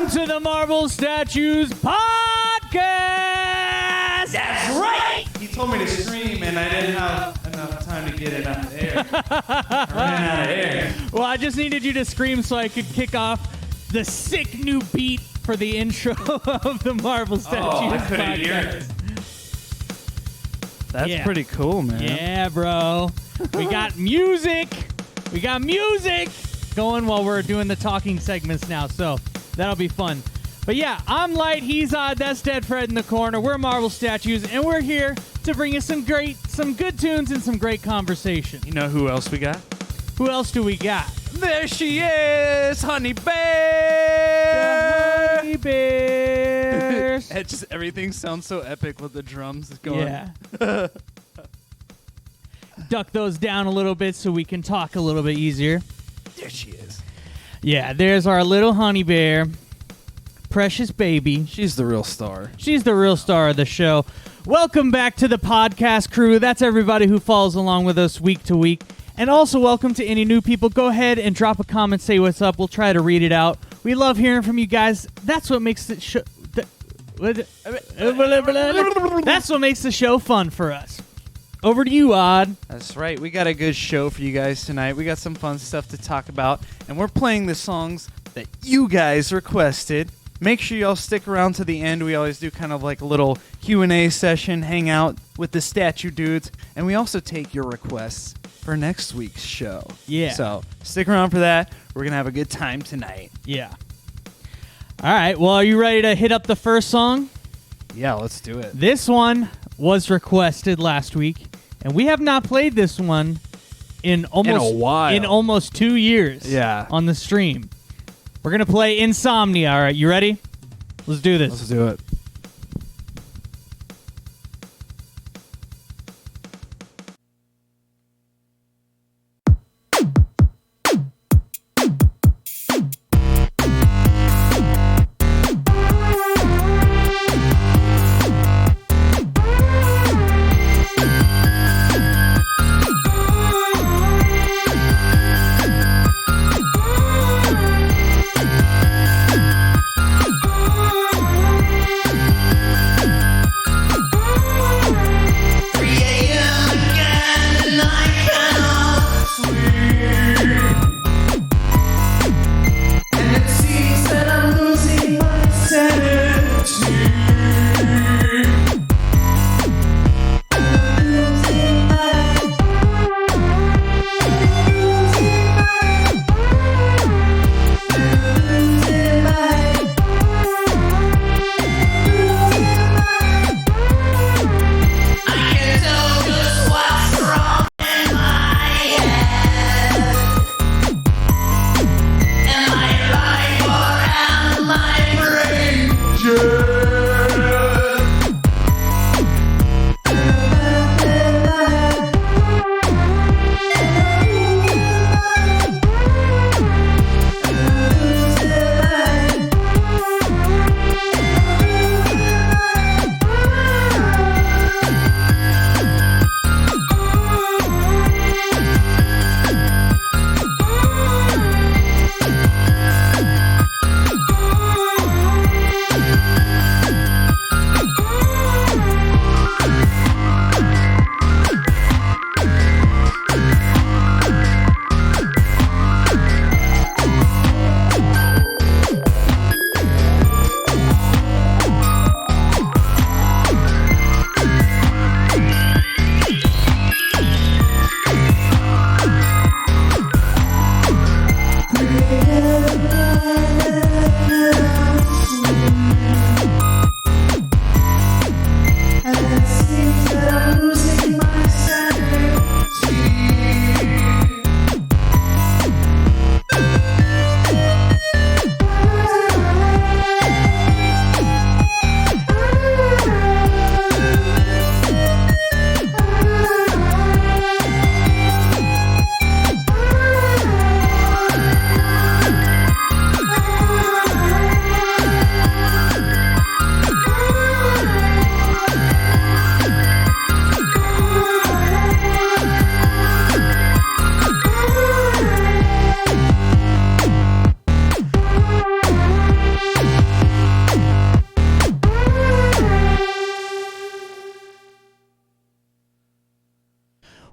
to the Marble Statues Podcast! That's right! He told me to stream, and I didn't have enough time to get it out of air. I ran out of air. Well, I just needed you to scream so I could kick off the sick new beat for the intro of the Marble Statues I couldn't hear Podcast. it. That's pretty cool, man. Yeah, bro. We got music. We got music going while we're doing the talking segments now, so that'll be fun. But yeah, I'm Light, he's Odd, that's Dead Fred in the corner. We're Marble Statues, and we're here to bring you some good tunes and some great conversation. You know who else we got? Who else do we got? There she is, Honey Bear! Honey Bears! Everything sounds so epic with the drums going. Yeah. Duck those down a little bit so we can talk a little bit easier. There she is. Yeah, there's our little honey bear. Precious baby. She's the real star. She's the real star of the show. Welcome back to the podcast crew. That's everybody who follows along with us week to week. And also welcome to any new people. Go ahead and drop a comment, say what's up. We'll try to read it out. We love hearing from you guys. That's what makes the show... That's what makes the show fun for us. Over to you, Odd. That's right. We got a good show for you guys tonight. We got some fun stuff to talk about. And we're playing the songs that you guys requested. Make sure y'all stick around to the end. We always do kind of like a little Q&A session, hang out with the statue dudes. And we also take your requests for next week's show. Yeah. So stick around for that. We're going to have a good time tonight. Yeah. All right. Well, are you ready to hit up the first song? Yeah, let's do it. This one was requested last week, and we have not played this one in almost 2 years. Yeah. On the stream. We're gonna play Insomnia. All right, you ready? Let's do this. Let's do it.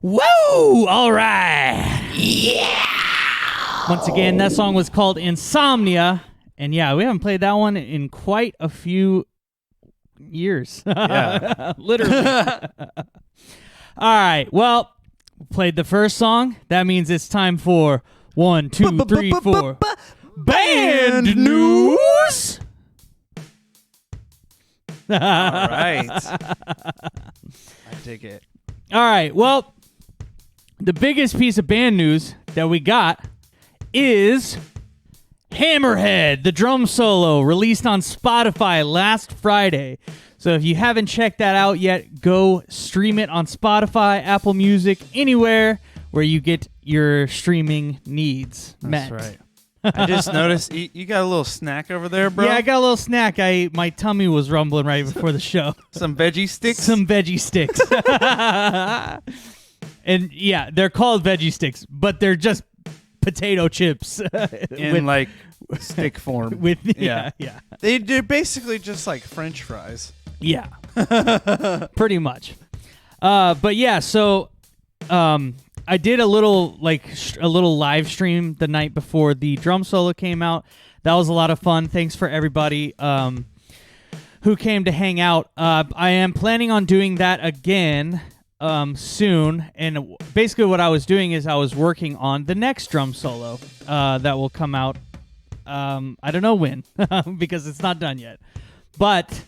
Whoa! All right. Yeah. Once again, that song was called Insomnia. And yeah, we haven't played that one in quite a few years. Yeah. Literally. All right. Well, we played the first song. That means it's time for 1, 2, 3, 4. Band news. All right. I dig it. All right. Well, the biggest piece of band news that we got is Hammerhead, the drum solo, released on Spotify last Friday. So if you haven't checked that out yet, go stream it on Spotify, Apple Music, anywhere where you get your streaming needs met. That's right. I just noticed you got a little snack over there, bro. Yeah, I got a little snack. My tummy was rumbling right before the show. Some veggie sticks? Some veggie sticks. And yeah, they're called veggie sticks, but they're just potato chips. In like stick form. Yeah. They're basically just like French fries. Yeah. Pretty much. But yeah, so I did a little live stream the night before the drum solo came out. That was a lot of fun. Thanks for everybody who came to hang out. I am planning on doing that again soon. And basically what I was doing is I was working on the next drum solo that will come out. I don't know when because it's not done yet. But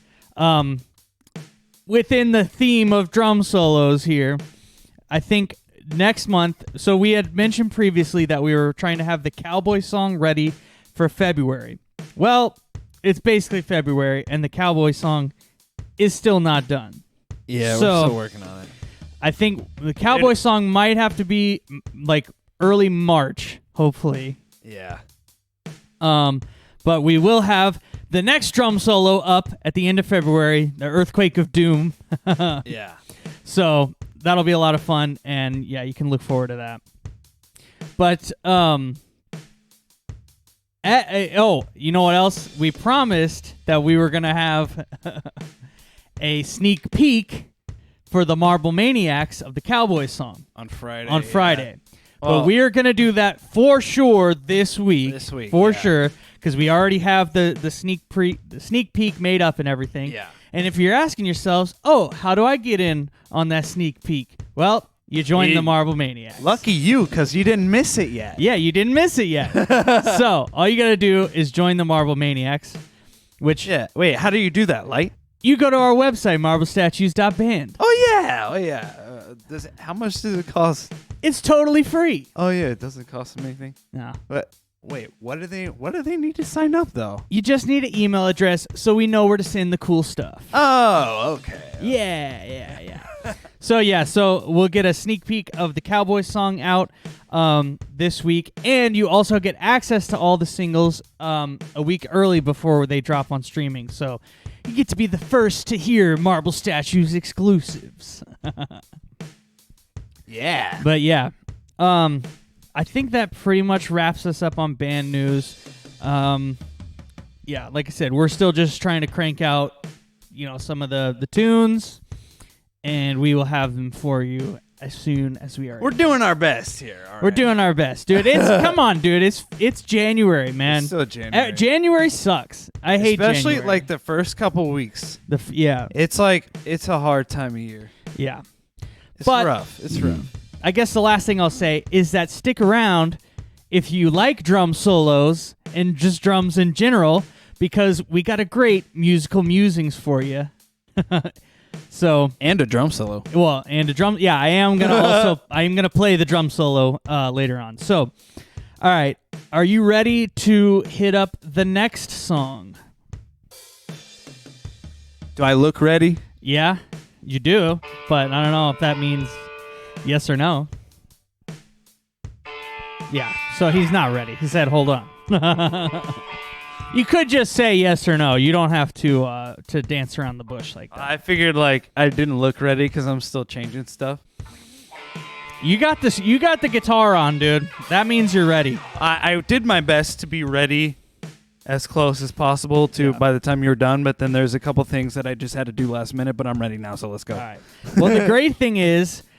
within the theme of drum solos here, I think next month, so we had mentioned previously that we were trying to have the cowboy song ready for February. Well, it's basically February, and the cowboy song is still not done. Yeah, So- we're still working on it. I think the cowboy song might have to be like early March, hopefully. Yeah. But we will have the next drum solo up at the end of February, the Earthquake of Doom. Yeah. So that'll be a lot of fun, and yeah, you can look forward to that. But you know what else? We promised that we were gonna have a sneak peek for the Marble Maniacs of the Cowboy song On Friday. But Well- we are gonna do that for sure this week. For yeah. sure, because we already have the sneak peek made up and everything. Yeah. And if you're asking yourselves, oh, how do I get in on that sneak peek? Well, you join the Marble Maniacs. Lucky you, because you didn't miss it yet. Yeah, you didn't miss it yet. So all you got to do is join the Marble Maniacs, which Yeah. Wait, how do you do that, Light? you go to our website, marblestatues.band. Oh, yeah. How much does it cost? It's totally free. Oh, yeah. It doesn't cost them anything. No. But wait, what do they need to sign up, though? You just need an email address so we know where to send the cool stuff. Oh, okay. Yeah. So we'll get a sneak peek of the Cowboy song out this week, and you also get access to all the singles a week early before they drop on streaming. So you get to be the first to hear Marble Statues exclusives. Yeah. But yeah, I think that pretty much wraps us up on band news. Yeah, like I said, we're still just trying to crank out, some of the tunes, and we will have them for you as soon as we are. We're doing our best here. All We're right. doing our best, dude. Come on, dude. It's January, man. It's still January. January sucks. I hate Especially January. like the first couple weeks. Yeah. It's like it's a hard time of year. Yeah. It's But- rough. It's rough. I guess the last thing I'll say is that stick around if you like drum solos and just drums in general, because we got a great musical musings for you. So, And a drum solo. well, and a drum. Yeah, I am gonna play the drum solo later on. So, all right, are you ready to hit up the next song? Do I look ready? Yeah, you do, but I don't know if that means yes or no. Yeah, so he's not ready. He said, hold on. You could just say yes or no. You don't have to dance around the bush like that. I figured like I didn't look ready because I'm still changing stuff. You got this. You got the guitar on, dude. That means you're ready. I did my best to be ready as close as possible to by the time you're done, but then there's a couple things that I just had to do last minute, but I'm ready now, so let's go. All right. Well, the great thing is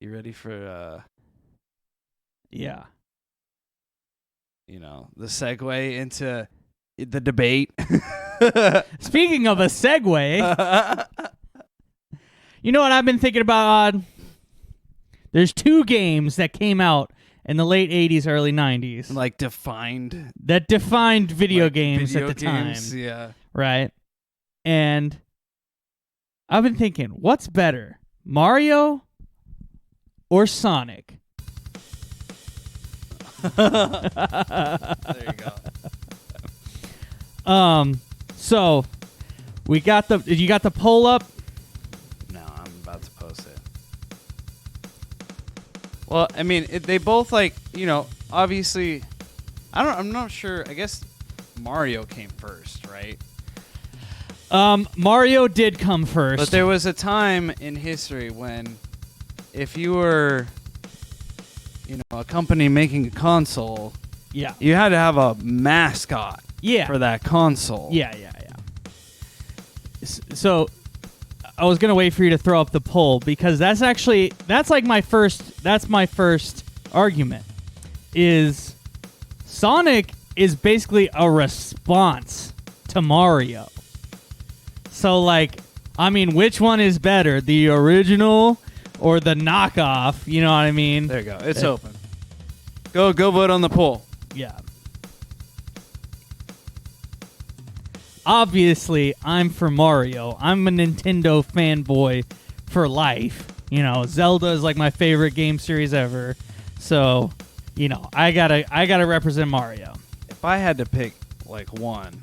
You ready for Yeah. the segue into the debate? Speaking of a segue, you know what I've been thinking about, Odd? There's 2 games that came out in the late 80s, early 90s. Like defined. That defined video games video at the games, time. Yeah. Right? And I've been thinking, what's better, Mario or Sonic? There you go. So we got you got the poll up? No, I'm about to post it. Well, I mean, they both obviously, I'm not sure. I guess Mario came first, right? Mario did come first. But there was a time in history when if you were, a company making a console, yeah, you had to have a mascot yeah. for that console. Yeah. So I was going to wait for you to throw up the poll because that's my first argument is Sonic is basically a response to Mario. So which one is better, the original or the knockoff? You know what I mean? There you go. It's open. Go vote on the poll. Yeah. Obviously, I'm for Mario. I'm a Nintendo fanboy for life. Zelda is like my favorite game series ever. So, I gotta represent Mario. If I had to pick one,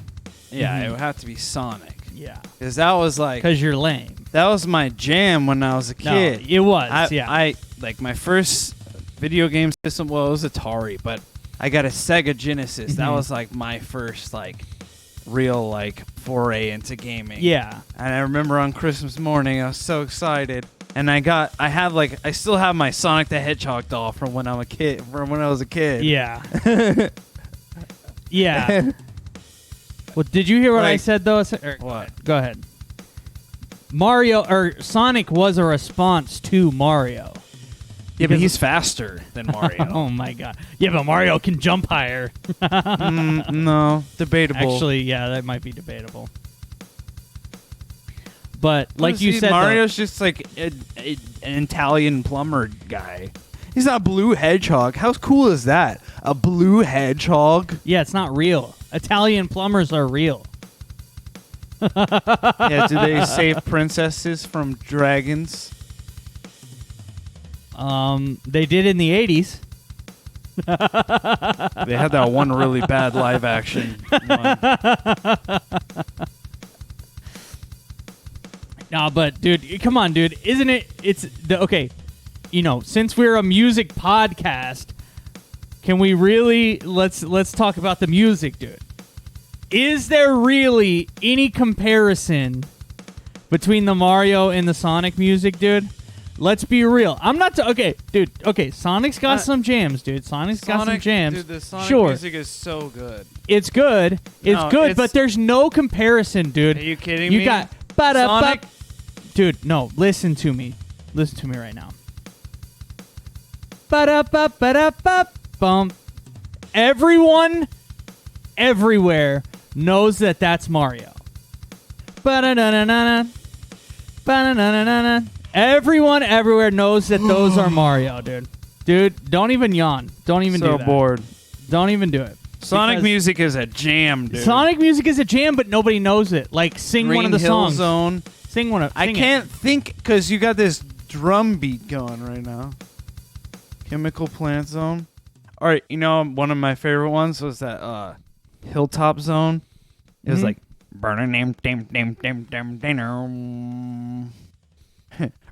it would have to be Sonic. Yeah. Because that was because you're lame. That was my jam when I was a kid. No, it was. I my first video game system. Well, it was Atari, but I got a Sega Genesis. That was my first real foray into gaming. Yeah. And I remember on Christmas morning, I was so excited, and I still have my Sonic the Hedgehog doll from when I was a kid. Yeah. Yeah. Well, did you hear what I said though? What? Go ahead. Sonic was a response to Mario. Yeah, but he's faster than Mario. Oh my god. Yeah, but Mario can jump higher. No, debatable. Actually, yeah, that might be debatable. But like you said, Mario's just an Italian plumber guy. He's not a blue hedgehog. How cool is that? A blue hedgehog? Yeah, it's not real. Italian plumbers are real. Yeah, do they save princesses from dragons? They did in the 80s. They had that one really bad live action one. Nah, but dude, come on, dude. Isn't it? Okay. Since we're a music podcast, can we really let's talk about the music, dude? Is there really any comparison between the Mario and the Sonic music, dude? Let's be real. I'm not okay, dude. Okay, Sonic's got some jams, dude. Sonic's got some jams. Dude, the Sonic sure. music is so good. It's good. But there's no comparison, dude. Are you kidding me? You got Sonic. Dude, no, listen to me. Listen to me right now. Ba-da-ba-ba-da-ba-bum. Everyone everywhere knows that that's Mario. Ba-da-da-da-da-da. Ba-da-da-da-da-da. Everyone everywhere knows that those are Mario, dude. Dude, don't even yawn. Don't even do that. So bored. Don't even do it. Sonic music is a jam, dude. Sonic music is a jam, but nobody knows it. Sing Green one of the Hill songs. Zone. Sing one of. I can't think because you got this drum beat going right now. Chemical Plant Zone. All right, one of my favorite ones was that Hilltop Zone. It was like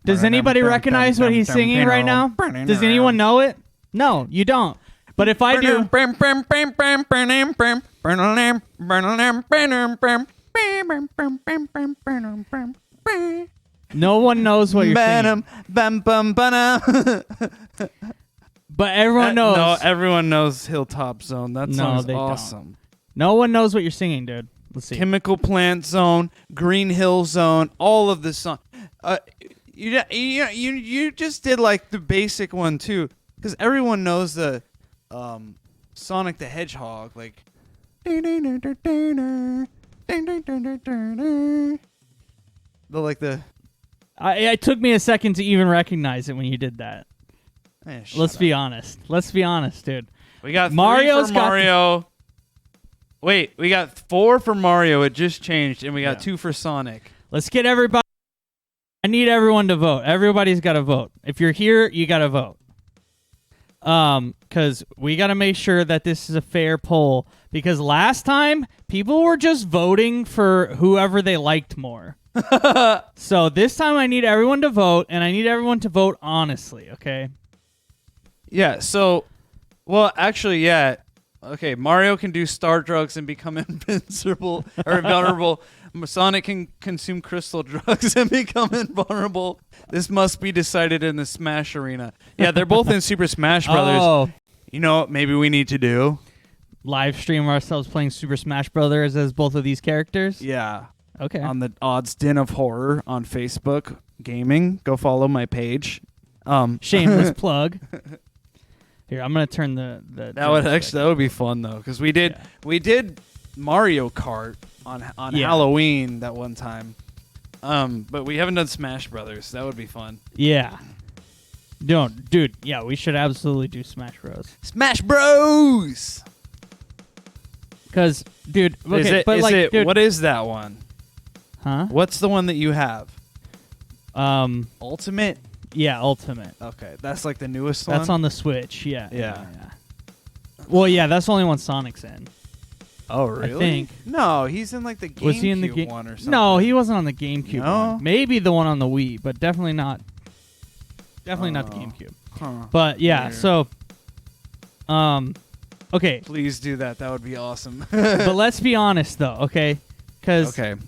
Does anybody recognize what he's singing right now? Does anyone know it? No, you don't. But if I do, no one knows what you're singing. But everyone knows. No, everyone knows Hilltop Zone. That song's they awesome. Don't. No one knows what you're singing, dude. Let's see. Chemical Plant Zone, Green Hill Zone, all of the songs. You just did like the basic one too, because everyone knows the Sonic the Hedgehog, like. The It took me a second to even recognize it when you did that. Let's be honest. Let's be honest, dude. We got Mario's 3 for Mario. Wait, we got 4 for Mario. It just changed, and we got 2 for Sonic. Let's get everybody. I need everyone to vote. Everybody's got to vote. If you're here, you got to vote. Because we got to make sure that this is a fair poll. Because last time, people were just voting for whoever they liked more. So this time, I need everyone to vote, and I need everyone to vote honestly, okay? Yeah, so, well, actually, yeah. Okay, Mario can do star drugs and become invincible or invulnerable. Sonic can consume crystal drugs and become invulnerable. This must be decided in the Smash arena. Yeah, they're both in Super Smash Brothers. Oh. You know what maybe we need to do? Live stream ourselves playing Super Smash Brothers as both of these characters? Yeah. Okay. On the Odds Den of Horror on Facebook Gaming. Go follow my page. Shameless plug. Here, I'm gonna turn the that would be fun though, because we did Mario Kart on Halloween that one time, but we haven't done Smash Brothers. That would be fun. Yeah. No, dude. Yeah, we should absolutely do Smash Bros. Smash Bros. Because, dude, okay, dude, what is that one? Huh? What's the one that you have? Ultimate. Yeah, Ultimate. Okay, that's like the newest one. That's on the Switch. Yeah. Yeah. Well, yeah, that's the only one Sonic's in. Oh, really? I think. No, he's in like the GameCube Was he in the one or something. No, he wasn't on the GameCube No? one. Maybe the one on the Wii, but definitely not. Definitely not the GameCube. Huh. But yeah, Weird. so, okay. Please do that. That would be awesome. But let's be honest, though, okay? Because okay,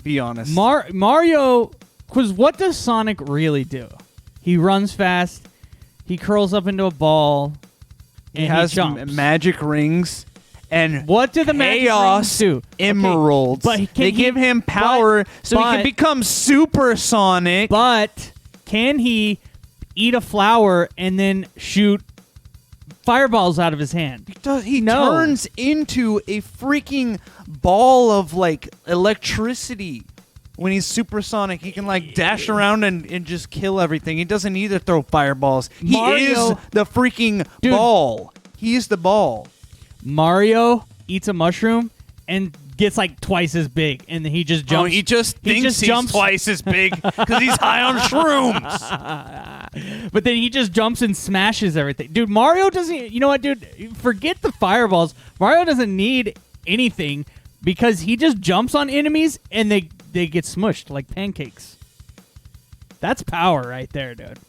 be honest. Mario, because what does Sonic really do? He runs fast. He curls up into a ball. He and has he jumps. magic rings. And what do the magic rings do? Emeralds. Okay, but they give him power so he can become Super Sonic. But can he eat a flower and then shoot fireballs out of his hand? He turns into a freaking ball of like electricity. When he's Super Sonic, he can like dash around and just kill everything. He doesn't need to throw fireballs. He is the freaking ball. He is the ball. Mario eats a mushroom and gets like twice as big, and then he just jumps. Oh, he just thinks he's twice as big because he's high on shrooms. But then he just jumps and smashes everything. Dude, Mario doesn't... You know what, dude? Forget the fireballs. Mario doesn't need anything because he just jumps on enemies and they get smushed like pancakes. That's power right there, dude.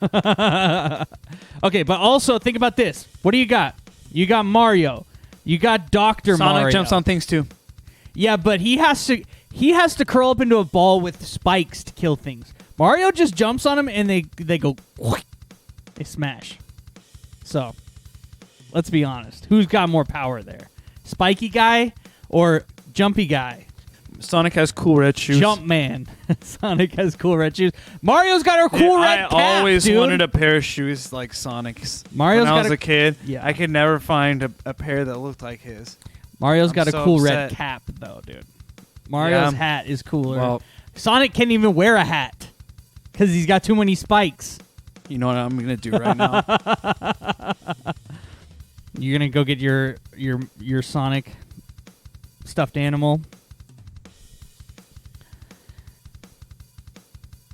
Okay, but also think about this. What do you got? You got Mario. You got Dr. Mario. Sonic jumps on things too. Yeah, but he has to curl up into a ball with spikes to kill things. Mario just jumps on him and they go they smash. So, let's be honest. Who's got more power there? Spiky guy or jumpy guy? Sonic has cool red shoes. Jump man. Sonic has cool red shoes. Mario's got a cool red cap, I always dude. wanted a pair of shoes like Sonic's. Mario's when I got was a kid, yeah. I could never find a pair that looked like his. Mario's got a so cool upset. red cap, though, dude. Mario's hat is cooler. Well, Sonic can't even wear a hat because he's got too many spikes. You know what I'm going to do right now? You're going to go get your Sonic stuffed animal.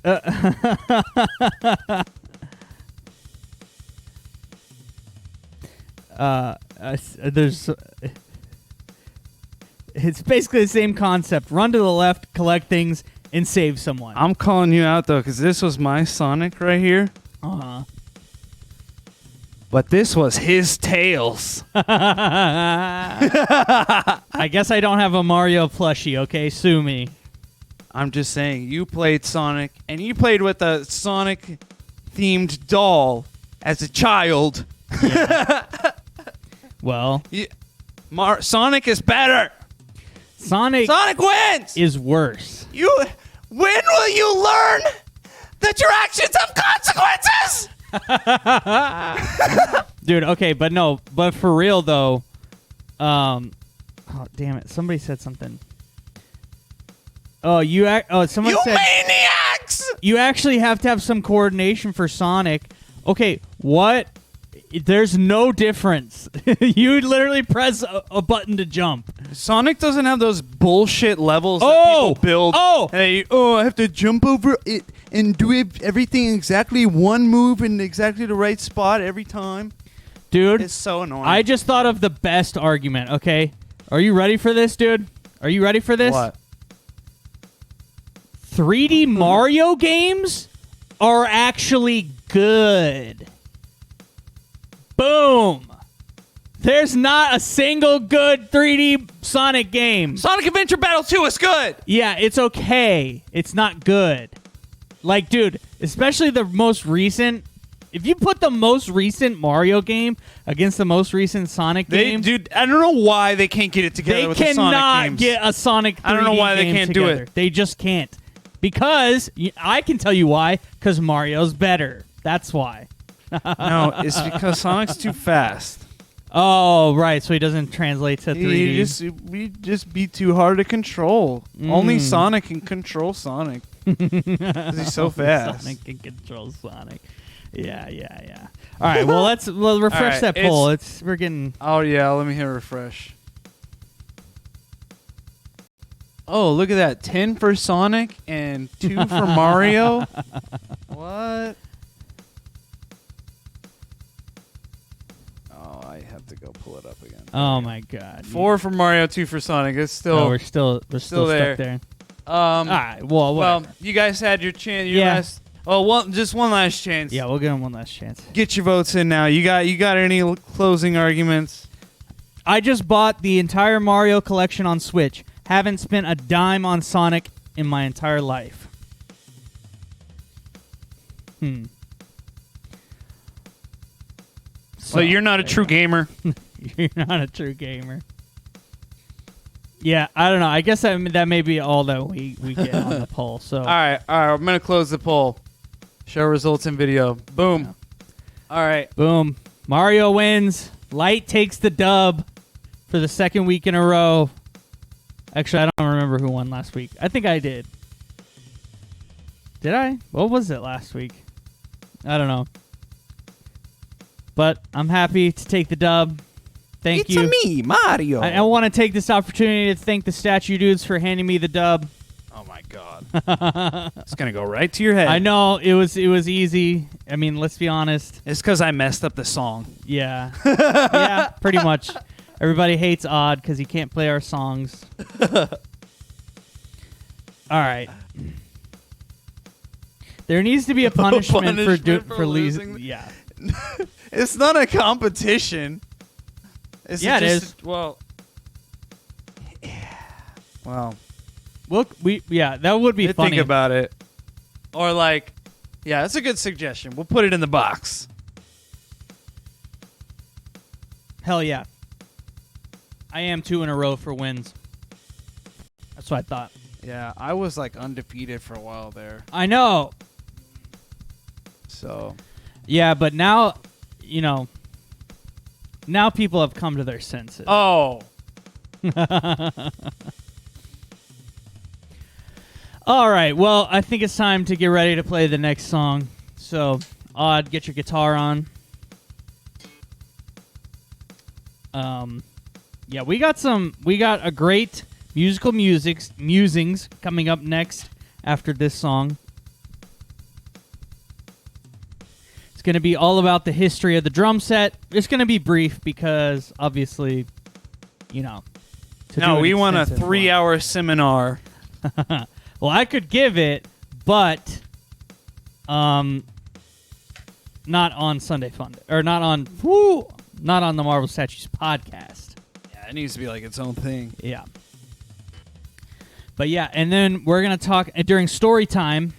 There's it's basically the same concept. Run to the left, collect things, and save someone. I'm calling you out, though, because this was my Sonic right here. Uh-huh. But this was his Tails. I guess I don't have a Mario plushie, okay? Sue me. I'm just saying, you played Sonic, and you played with a Sonic-themed doll as a child. Yeah. Well, Sonic is better. Sonic wins. is worse. When will you learn that your actions have consequences? Dude, okay, but for real though, oh damn it, somebody said something. Someone You said maniacs! you actually have to have some coordination for Sonic. Okay, what? There's no difference. You literally press a button to jump. Sonic doesn't have those bullshit levels that Oh! people build. Oh! Hey, I have to jump over it and do everything exactly one move in exactly the right spot every time. Dude, It's so annoying. I just thought of the best argument, okay? Are you ready for this, dude? Are you ready for this? What? 3D Mario games are actually good. Boom. There's not a single good 3D Sonic game. Sonic Adventure Battle 2 is good. Yeah, it's okay. It's not good. Like, dude, especially the most recent. If you put the most recent Mario game against the most recent Sonic game, Dude, I don't know why they can't get it together they with the Sonic cannot games. get a Sonic 3D I don't know why they game can't do together. it. They just can't. Because, I can tell you why, because Mario's better. That's why. No, it's because Sonic's too fast. Oh, right. So he doesn't translate to 3D. We just be too hard to control. Only Sonic can control Sonic. 'Cause he's so fast. Sonic can control Sonic. Yeah. All right. Well, we'll refresh All right, that poll. We're getting. Oh yeah, let me hit refresh. Oh, look at that. 10 for Sonic and 2 for Mario. What? Oh, I have to go pull it up again. Oh my God. 4 for Mario, 2 for Sonic. It's still. Oh, we're still there. stuck there. All right. Well, whatever. you guys had your chance. Yeah. Just one last chance. Yeah, we'll give him one last chance. Get your votes in now. You got any closing arguments? I just bought the entire Mario collection on Switch. Haven't spent a dime on Sonic in my entire life. So you're not a true gamer. You're not a true gamer. Yeah, I don't know. I guess that may be all that we get on the poll. So All right. I'm gonna close the poll. Show results in video. Boom. Yeah. All right. Boom. Mario wins. Light takes the dub for the second week in a row. Actually, I don't remember who won last week. I think I did. Did I? What was it last week? I don't know. But I'm happy to take the dub. Thank you. It's me, Mario. I want to take this opportunity to thank the Statue Dudes for handing me the dub. Oh my God. It's gonna go right to your head. I know it was easy. I mean, let's be honest. It's because I messed up the song. Yeah. Yeah, pretty much. Everybody hates Odd because he can't play our songs. All right. There needs to be a punishment, for losing. Yeah. It's not a competition. It is. Well. Yeah. Well. Look, that would be funny. Think about it. Or like, yeah, that's a good suggestion. We'll put it in the box. Hell yeah. I am 2 in a row for wins. That's what I thought. Yeah, I was like undefeated for a while there. I know. So. Yeah, but now, now people have come to their senses. Oh. All right. Well, I think it's time to get ready to play the next song. So, Odd, get your guitar on. Yeah, we got a great musical musings coming up next after this song. It's going to be all about the history of the drum set. It's going to be brief because obviously, No, we want a 3-hour seminar. Well, I could give it, but not on Sunday Fun or not on the Marvel Statues podcast. Yeah, it needs to be like its own thing. Yeah. But yeah, and then we're going to talk during story time.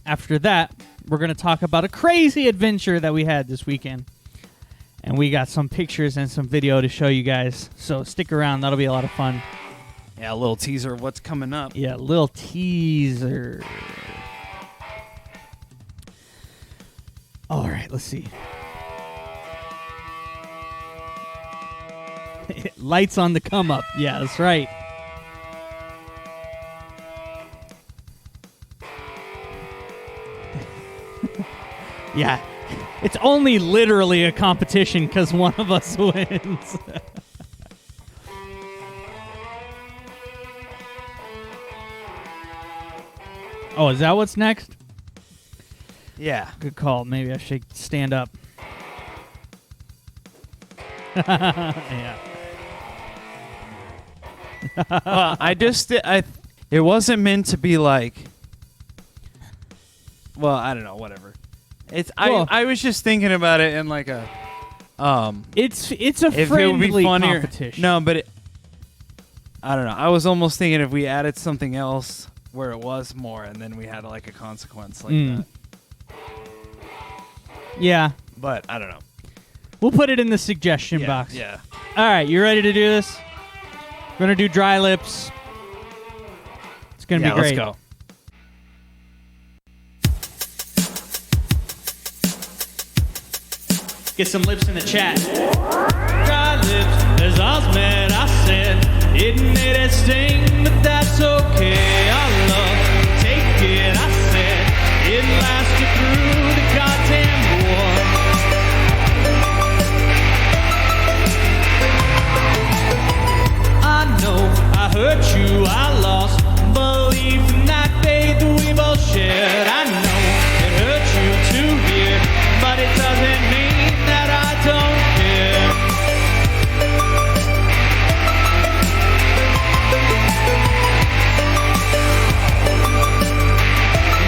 After that, we're going to talk about a crazy adventure that we had this weekend. And we got some pictures and some video to show you guys. So stick around. That'll be a lot of fun. Yeah, a little teaser of what's coming up. Yeah, little teaser. All right, let's see. Lights on the come up. Yeah, that's right. Yeah. It's only literally a competition because one of us wins. Oh, is that what's next? Yeah. Good call. Maybe I should stand up. Yeah. Well, it wasn't meant to be like. Well, I don't know. Whatever. I was just thinking about it in like a. It's a if it would friendly be funnier. competition. No, but I don't know. I was almost thinking if we added something else where it was more, and then we had like a consequence like that. Yeah. But I don't know. We'll put it in the suggestion box. Yeah. All right, you ready to do this? We're going to do dry lips. It's going to be great. Let's go. Get some lips in the chat. Dry lips, as Osman, I said, it made it sting, but that's okay. I love to take it, I said, it lasted through the goddamn war. I know I hurt you, I lost belief in that faith we both shared. I know it hurt you to hear, but it doesn't mean that I don't care.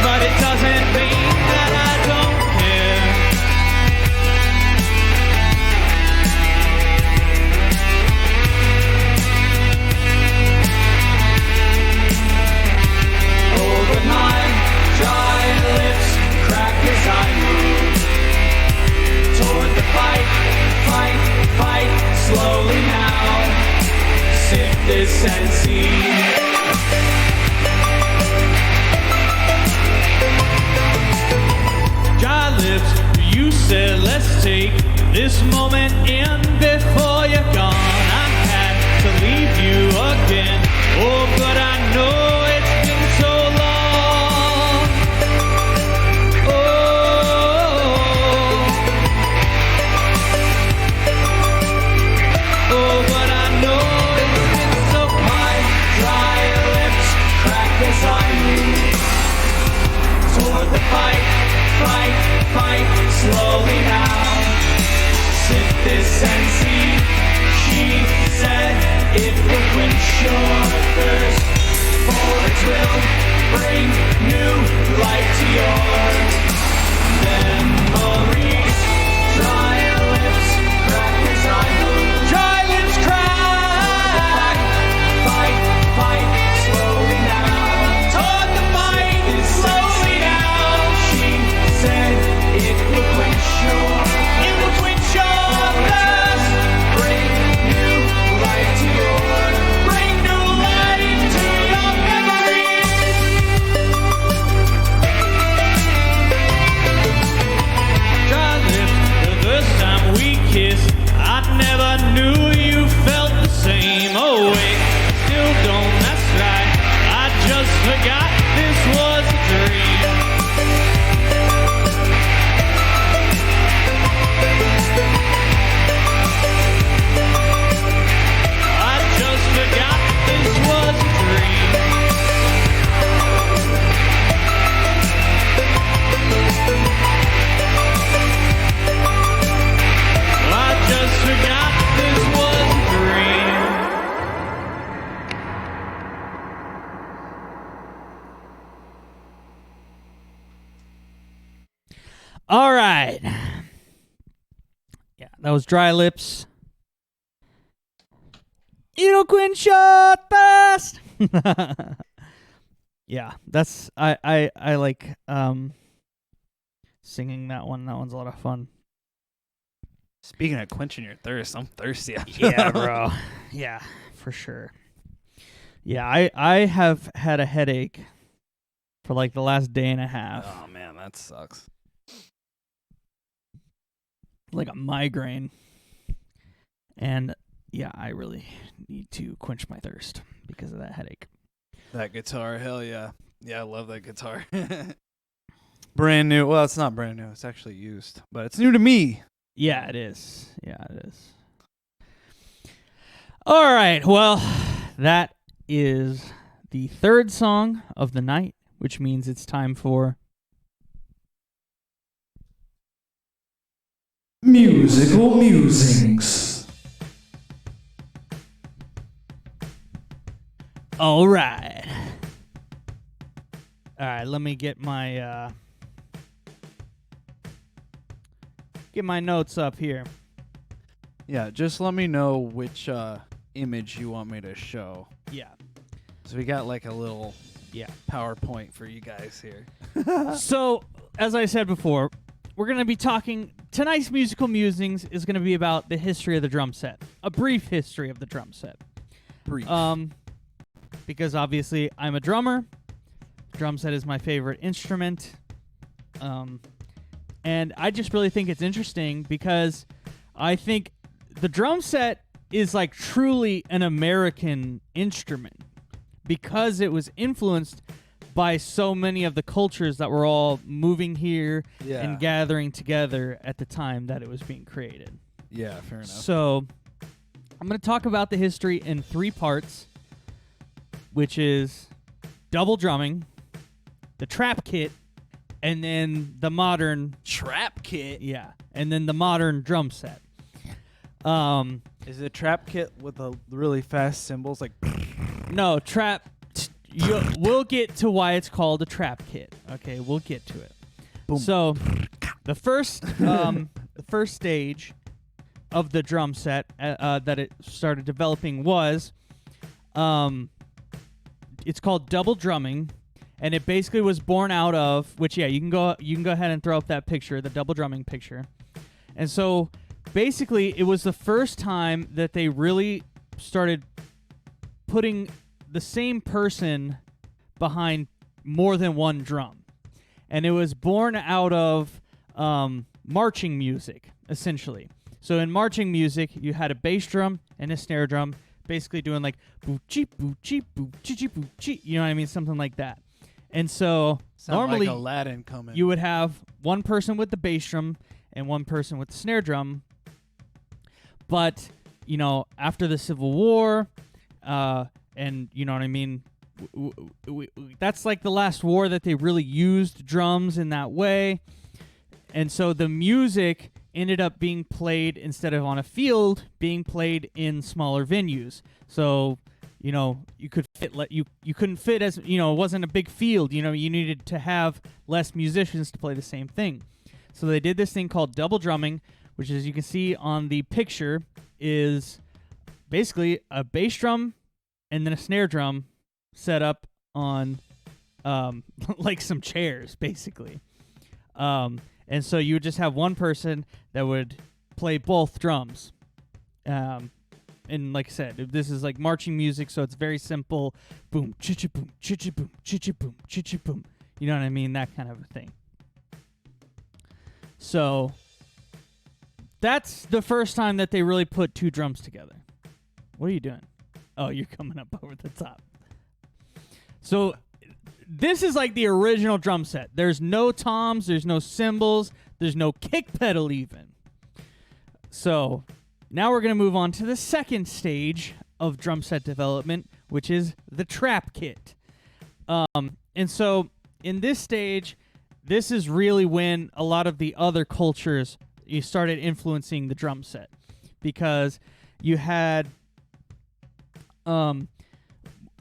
But it doesn't mean that I don't care. Over my dry lips crack as I move toward the fight, slowly now. Sip this and see. Dry lips, you said let's take this moment in before you're gone. I had to leave you again. Oh, but I know it's been so long. Oh, but I know it's been so. My dry lips crack as I move toward the fight, slowly now. Sip this and see. She said it will quench your thirst, for it will bring new light to your memories. Dry lips crack as I move. Dry lips crack. Fight, slowly now. Toward the fight, slowly now. She said it will quench your thirst. Bring new light to your memories. Dry lips, the first time we kissed, I never knew you felt the same. Oh wait, still don't, that's right. I just forgot this was a dream. I just forgot this was a dream. I just forgot this was a dream. All right. Yeah, that was Dry Lips. It'll quench your thirst. Yeah, that's I like singing that one. That one's a lot of fun. Speaking of quenching your thirst, I'm thirsty. Yeah, bro. Yeah, for sure. Yeah, I have had a headache for like the last day and a half. Oh man, that sucks. Like a migraine. And yeah, I really need to quench my thirst because of that headache. That guitar, hell yeah. Yeah, I love that guitar. Brand new. Well, it's not brand new. It's actually used, but it's new to me. Yeah, it is. Yeah, it is. All right. Well, that is the third song of the night, which means it's time for Musical Musings. All right. All right, let me get my notes up here. Yeah, just let me know which image you want me to show. Yeah. So we got like a little Yeah. PowerPoint for you guys here. So, as I said before, we're going to be talking tonight's musical musings is going to be about the history of the drum set. A brief history of the drum set. Brief. Because obviously I'm a drummer. Drum set is my favorite instrument. And I just really think it's interesting because I think the drum set is like truly an American instrument because it was influenced by so many of the cultures that were all moving here and gathering together at the time that it was being created. Yeah, fair enough. So I'm going to talk about the history in 3 parts, which is double drumming, the trap kit, and then the modern trap kit. Yeah, and then the modern drum set. Is it a trap kit with the really fast cymbals like? No, trap. We'll get to why it's called a trap kit. Okay, we'll get to it. Boom. So the first stage of the drum set that it started developing was, it's called double drumming. And it basically was born out of, which you can go ahead and throw up that picture, the double drumming picture. And so basically it was the first time that they really started putting the same person behind more than one drum. And it was born out of marching music, essentially. So in marching music, you had a bass drum and a snare drum basically doing like boo-chee, boo-chee, boo-chee, boo-chee, you know what I mean? Something like that. And so normally like Aladdin coming. You would have one person with the bass drum and one person with the snare drum. But, after the Civil War, and you know what I mean, that's like the last war that they really used drums in that way. And so the music ended up being played, instead of on a field, being played in smaller venues. So you could fit. You couldn't fit as it wasn't a big field. You needed to have less musicians to play the same thing. So they did this thing called double drumming, which, as you can see on the picture, is basically a bass drum and then a snare drum set up on like some chairs, basically. And so you would just have one person that would play both drums. And like I said, this is like marching music, so it's very simple. Boom, chi-chi boom, chi-chi boom, chi-chi boom, chi-chi boom. You know what I mean? That kind of a thing. So that's the first time that they really put 2 drums together. What are you doing? Oh, you're coming up over the top. So this is like the original drum set. There's no toms, there's no cymbals, there's no kick pedal even. So now we're going to move on to the second stage of drum set development, which is the trap kit. And so in this stage, this is really when a lot of the other cultures started influencing the drum set, because you had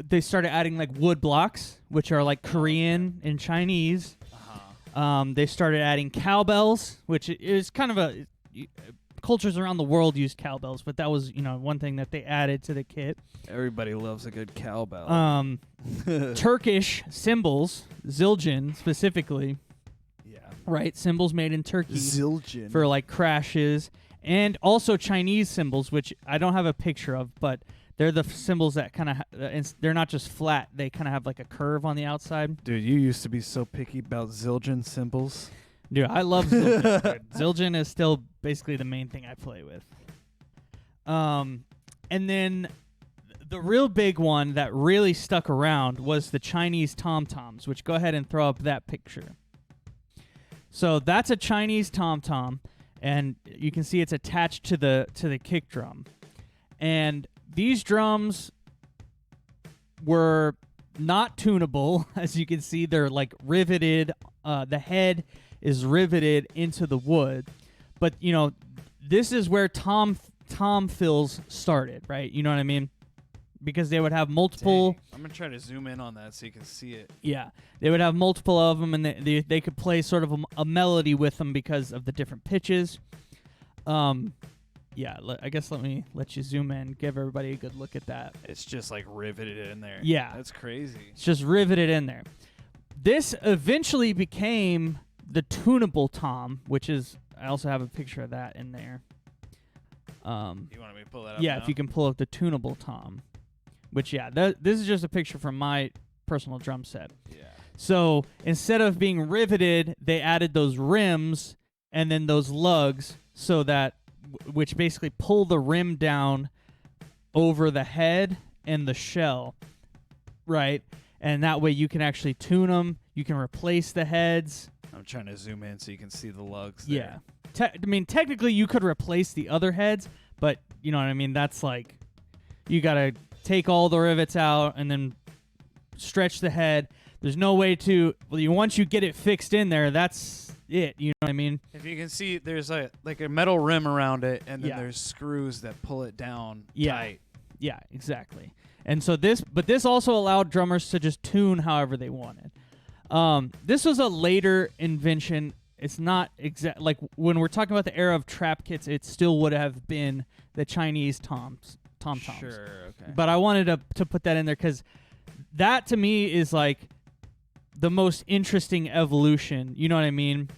they started adding like wood blocks, which are like Korean and Chinese. They started adding cowbells, which is kind of a cultures around the world used cowbells, but that was one thing that they added to the kit. Everybody loves a good cowbell. Turkish cymbals, zildjian specifically. Yeah. Right, cymbals made in Turkey. Zildjian. For like crashes, and also Chinese cymbals, which I don't have a picture of, but They're the cymbals that kind of they're not just flat. They kind of have like a curve on the outside. Dude, you used to be so picky about Zildjian cymbals. Dude, I love Zildjian. Dude. Zildjian is still basically the main thing I play with. And then the real big one that really stuck around was the Chinese tom-toms, which go ahead and throw up that picture. So that's a Chinese tom-tom, and you can see it's attached to the kick drum. And these drums were not tunable. As you can see, they're like riveted. The head is riveted into the wood. But, you know, this is where tom fills started, right? You know what I mean? Because they would have multiple... Dang. I'm going to try to zoom in on that so you can see it. Yeah. They would have multiple of them, and they could play sort of a melody with them because of the different pitches. Yeah, I guess let me let you zoom in, give everybody a good look at that. It's just like riveted in there. Yeah. That's crazy. It's just riveted in there. This eventually became the tunable tom, which is... I also have a picture of that in there. You want me to pull that up Yeah, now? if you can pull up the tunable tom. Which, yeah, this is just a picture from my personal drum set. Yeah. So instead of being riveted, they added those rims and then those lugs so that, which basically pull the rim down over the head and the shell, right? And that way you can actually tune them. You can replace the heads. I'm trying to zoom in so you can see the lugs there. Yeah. I mean, technically you could replace the other heads, but you know what I mean? That's like, you got to take all the rivets out and then stretch the head. There's no way to, once you get it fixed in there, that's it. You know what I mean? If you can see, there's a metal rim around it, and then Yeah. there's screws that pull it down Yeah. tight. Yeah, exactly. And so this also allowed drummers to just tune however they wanted. This was a later invention. It's not exact, like when we're talking about the era of trap kits, it still would have been the Chinese tom-toms. Sure, okay. But I wanted to put that in there because that to me is like the most interesting evolution. You know what I mean?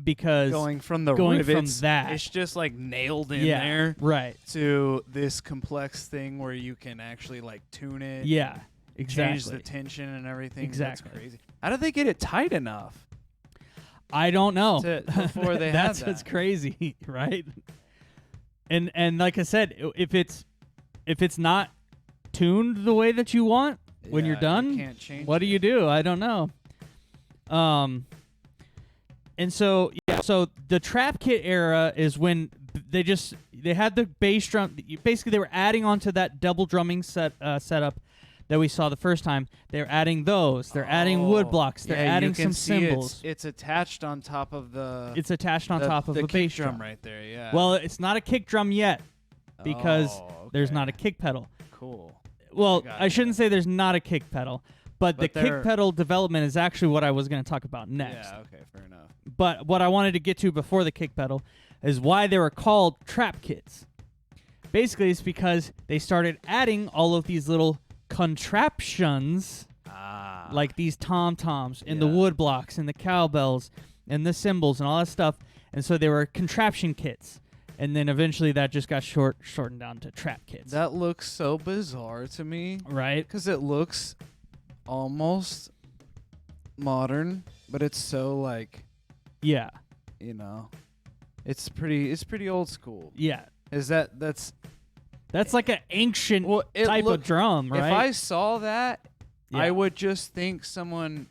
Because going from the going rivets, from that, it's just like nailed in yeah, there, right? To this complex thing where you can actually like tune it, Yeah, exactly. change the tension and everything. Exactly. That's crazy. How did they get it tight enough? I don't know. Before they had That's that. what's crazy, right? And like I said, if it's not tuned the way that you want when you're Yeah, done, you can't change what do you do? I don't know. And so so the trap kit era is when they had the bass drum. Basically, they were adding onto that double drumming setup that we saw the first time. They're adding those. They're adding wood blocks. They're adding some cymbals. It's attached on top of the. It's attached on top of the a bass kick drum right there. Yeah. Well, it's not a kick drum yet because there's not a kick pedal. Cool. Well, Gotcha. I shouldn't say there's not a kick pedal, but the But kick pedal development is actually what I was going to talk about next. Yeah. Okay. Fair enough. But what I wanted to get to before the kick pedal is why they were called trap kits. Basically, it's because they started adding all of these little contraptions, like these tom-toms and the wood blocks and the cowbells and the cymbals and all that stuff. And so they were contraption kits. And then eventually that just got shortened down to trap kits. That looks so bizarre to me. Right? Because it looks almost modern, but it's so like, Yeah. you know, it's pretty old school. Yeah. That's like an ancient it type of drum, right? If I saw that, Yeah. I would just think someone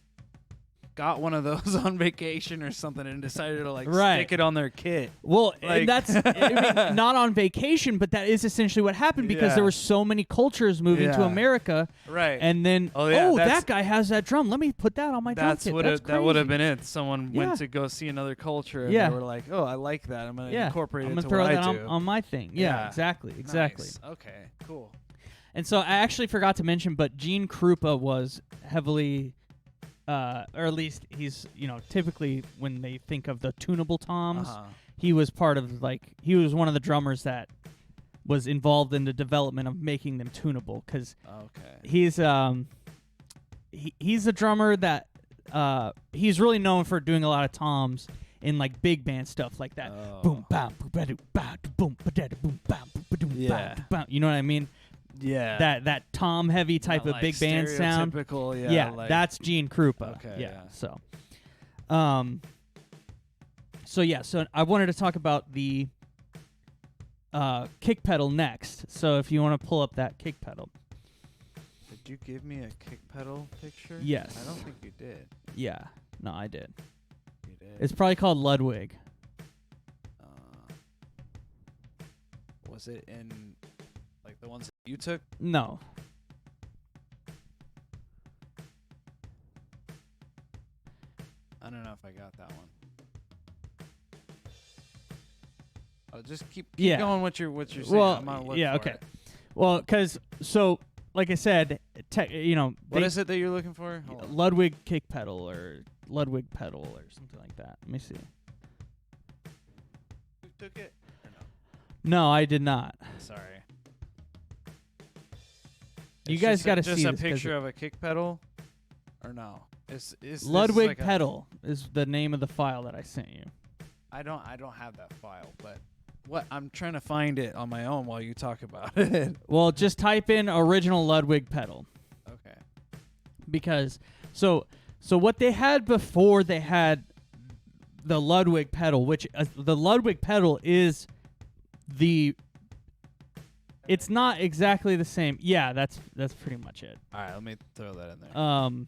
got one of those on vacation or something and decided to like Right. stick it on their kit. Well, Like- and that's I mean, not on vacation, but that is essentially what happened because Yeah. there were so many cultures moving to Yeah. America, Right. and then Oh, yeah, that's- that guy has that drum. Let me put that on my drum That's kit. what That's that would have crazy. been it. Someone Yeah. went to go see another culture and Yeah. they were like, "Oh, I like that. I'm going to Yeah, incorporate I'm it gonna to throw what that I on, do." on my thing. Yeah, Yeah. exactly. Nice. Okay, cool. And so I actually forgot to mention, but Gene Krupa was heavily, or at least he's, typically when they think of the tunable toms, he was part of he was one of the drummers that was involved in the development of making them tunable because Okay. he's he's a drummer that he's really known for doing a lot of toms in like big band stuff like that. Oh. Boom bam boom ba-doo, ba-doo, boom ba-da-doo, boom bam boom ba-doo, Yeah. ba-doo, bam. You know what I mean? Yeah. that tom heavy type Not of big band sound. stereotypical, Yeah, like, that's Gene Krupa. Okay, yeah. So so I wanted to talk about the kick pedal next. So if you want to pull up that kick pedal. Did you give me a kick pedal picture? Yes. I don't think you did. Yeah. No, I did. You did. It's probably called Ludwig. Was it in like the ones that you took? No. I don't know if I got that one. Oh, just keep Yeah. going. What you're saying? Well, I'm on look yeah, for okay. it. Well, because so like I said, What is it that you're looking for? Hold on. Ludwig kick pedal or Ludwig pedal or something like that. Let me see. Who took it? Or No, I did not. no? Sorry. You It's guys just got to just see a this 'cause picture of a kick pedal, or no? Is Ludwig like pedal is the name of the file that I sent you. I don't have that file, but what I'm trying to find it on my own while you talk about it. Well, just type in original Ludwig pedal Okay. because so what they had before they had the Ludwig pedal, which the Ludwig pedal is it's not exactly the same. Yeah, that's pretty much it. All right, let me throw that in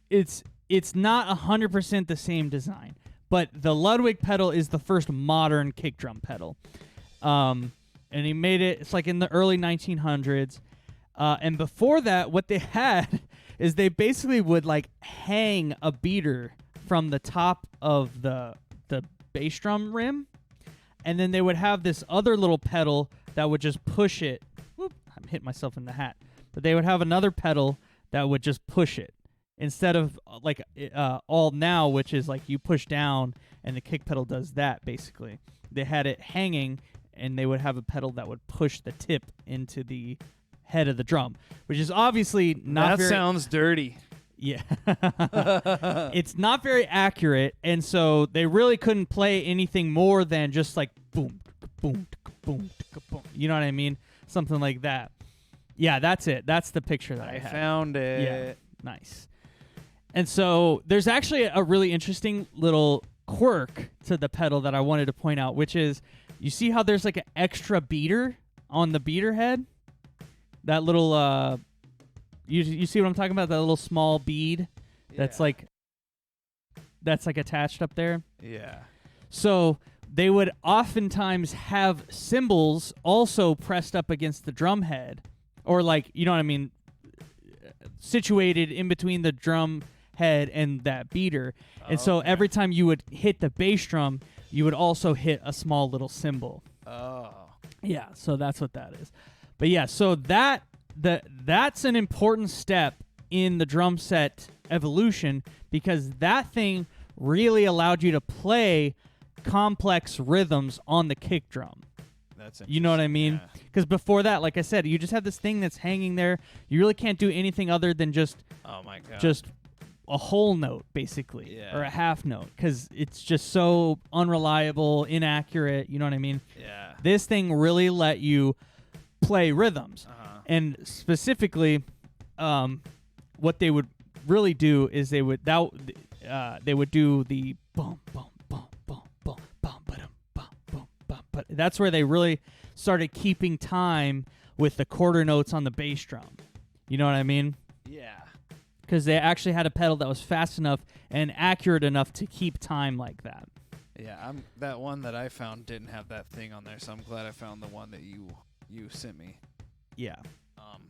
there. It's not 100% the same design, but the Ludwig pedal is the first modern kick drum pedal. And he made it, it's like in the early 1900s. And before that, what they had is they basically would like hang a beater from the top of the bass drum rim, and then they would have this other little pedal that would just push it. Whoop, I'm hitting myself in the hat. But they would have another pedal that would just push it instead of like all now, which is like you push down and the kick pedal does that basically. They had it hanging, and they would have a pedal that would push the tip into the head of the drum, which is obviously not that very... sounds dirty. Yeah. It's not very accurate, and so they really couldn't play anything more than just like boom, boom, boom, boom. You know what I mean? Something like that. Yeah, that's it. That's the picture that I had. Found it. Yeah, nice. And so there's actually a really interesting little quirk to the pedal that I wanted to point out, which is you see how there's like an extra beater on the beater head? That little you see what I'm talking about? That little small bead that's like attached up there. Yeah. So they would oftentimes have cymbals also pressed up against the drum head, or like, you know what I mean, situated in between the drum head and that beater. And so every time you would hit the bass drum, you would also hit a small little cymbal. Oh. Yeah, so that's what that is. But yeah, so that's an important step in the drum set evolution, because that thing really allowed you to play complex rhythms on the kick drum. That's You know what I mean? Yeah. Because before that, like I said, you just have this thing that's hanging there. You really can't do anything other than just Oh my god. just a whole note, basically, Yeah. or a half note, because it's just so unreliable, inaccurate. You know what I mean? Yeah. This thing really let you play rhythms. And specifically, what they would really do is they would do the boom, boom, boom, boom, boom, boom, ba-dum, boom, boom, boom. But that's where they really started keeping time with the quarter notes on the bass drum. You know what I mean? Yeah. Because they actually had a pedal that was fast enough and accurate enough to keep time like that. Yeah, that one that I found didn't have that thing on there, so I'm glad I found the one that you sent me. Yeah.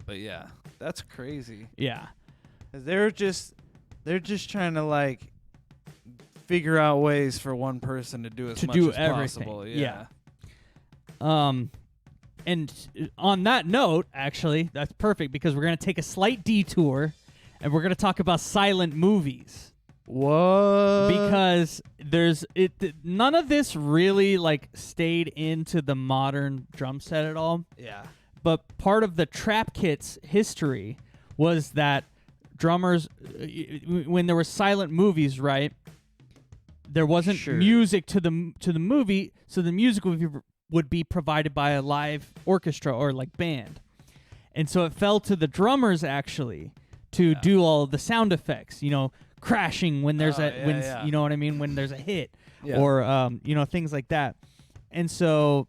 But yeah, that's crazy. Yeah. 'Cause they're just trying to like figure out ways for one person to do as To much do as everything. possible. Yeah. And on that note, actually, that's perfect, because we're going to take a slight detour and we're going to talk about silent movies. What? Because none of this really like stayed into the modern drum set at all. Yeah. But part of the trap kit's history was that drummers, when there were silent movies, right, there wasn't Sure. music to the movie, so the music would be provided by a live orchestra or like band. And so it fell to the drummers actually to do all of the sound effects, crashing when there's you know what I mean, when there's a hit or things like that. And so,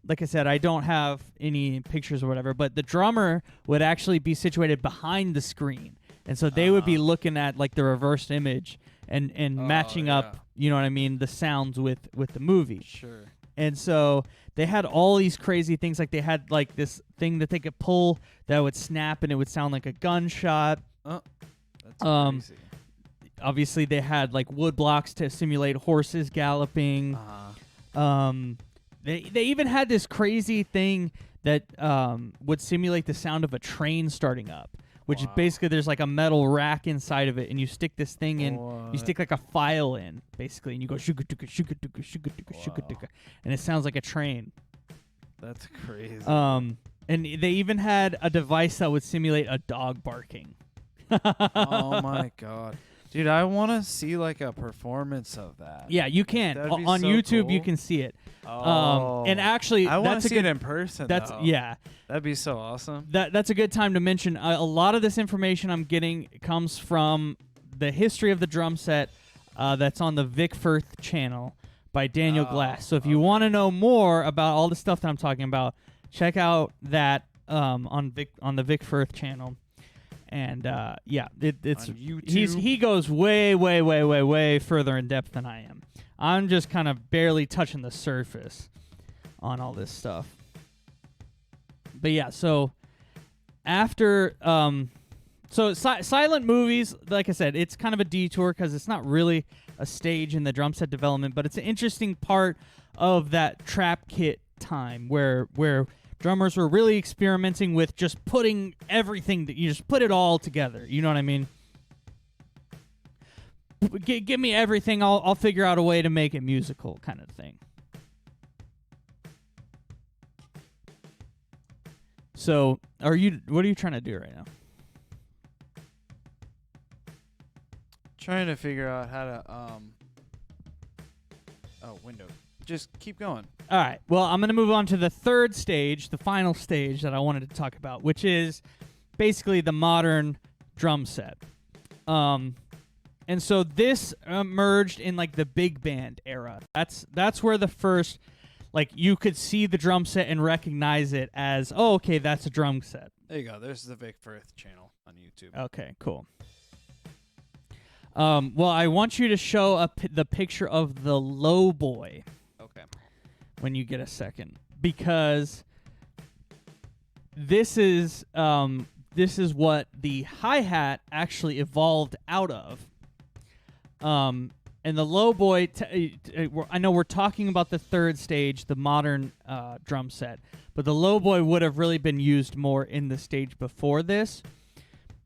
like I said, I don't have any pictures or whatever, but the drummer would actually be situated behind the screen. And so they would be looking at like the reversed image and matching up, you know what I mean, the sounds with the movie. Sure. And so they had all these crazy things. Like they had like this thing that they could pull that would snap and it would sound like a gunshot. That's crazy. Obviously, they had like wood blocks to simulate horses galloping. They even had this crazy thing that would simulate the sound of a train starting up, which is basically there's like a metal rack inside of it, and you stick this thing in. You stick like a file in, basically, and you go shuka-tuka, shuka-tuka, shuka-tuka, shuka-tuka, and it sounds like a train. That's crazy. And they even had a device that would simulate a dog barking. Oh my god. Dude, I want to see like a performance of that. Yeah, you can. That'd be On so YouTube, cool. you can see it. Oh. And actually, I want that's to a see good, it in person. That's though. yeah. That'd be so awesome. That's a good time to mention. A lot of this information I'm getting comes from the history of the drum set that's on the Vic Firth channel by Daniel Glass. So if you want to know more about all the stuff that I'm talking about, check out that on the Vic Firth channel. And it's on YouTube. he goes way further in depth than I am. I'm just kind of barely touching the surface on all this stuff. But yeah, so after silent movies, like I said, it's kind of a detour because it's not really a stage in the drum set development, but it's an interesting part of that trap kit time where drummers were really experimenting with just putting everything that you just put it all together. You know what I mean? Give me everything. I'll figure out a way to make it musical, kind of thing. So, what are you trying to do right now? Trying to figure out how to window. Just keep going. All right. Well, I'm going to move on to the third stage, the final stage that I wanted to talk about, which is basically the modern drum set. And so this emerged in like the big band era. That's where the first, like, you could see the drum set and recognize it as, oh, okay, that's a drum set. There you go. There's the Vic Firth channel on YouTube. Okay, cool. Well, I want you to show the picture of the low boy. Okay. When you get a second, because this is what the hi-hat actually evolved out of. And the low boy, I know we're talking about the third stage, the modern drum set, but the low boy would have really been used more in the stage before this.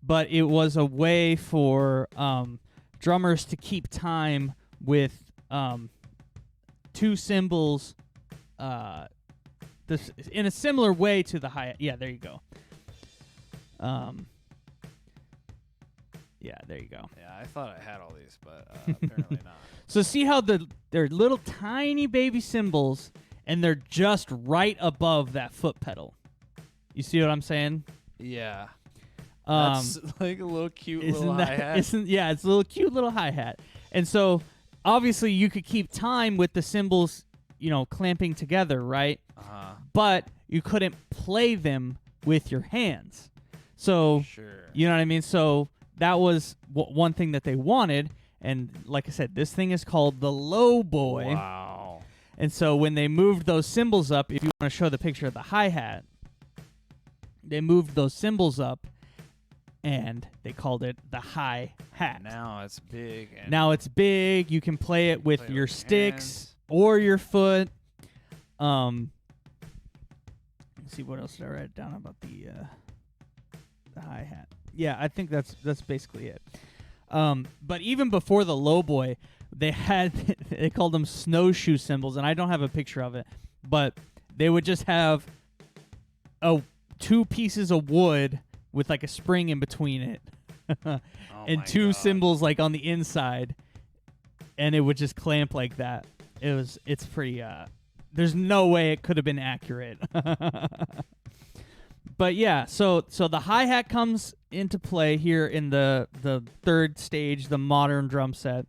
But it was a way for drummers to keep time with two cymbals. This in a similar way to the hi-hat. Yeah, there you go. Yeah, there you go. Yeah, I thought I had all these, but apparently not. So see how they're little tiny baby cymbals, and they're just right above that foot pedal. You see what I'm saying? Yeah. That's like a little cute little hi-hat. It's a little cute little hi-hat. And so obviously you could keep time with the cymbals, clamping together, right? Uh-huh. But you couldn't play them with your hands. So, sure. You know what I mean? So that was one thing that they wanted. And like I said, this thing is called the low boy. Wow. And so when they moved those cymbals up, if you want to show the picture of the hi-hat, they moved those cymbals up and they called it the hi-hat. Now it's big. You can play it with your sticks or your foot. Let's see, what else did I write down about the hi-hat? Yeah, I think that's basically it. But even before the low boy, they called them snowshoe cymbals, and I don't have a picture of it, but they would just have two pieces of wood with like a spring in between it, and two cymbals like on the inside, and it would just clamp like that. It's pretty. There's no way it could have been accurate. But yeah, so the hi-hat comes into play here in the third stage, the modern drum set.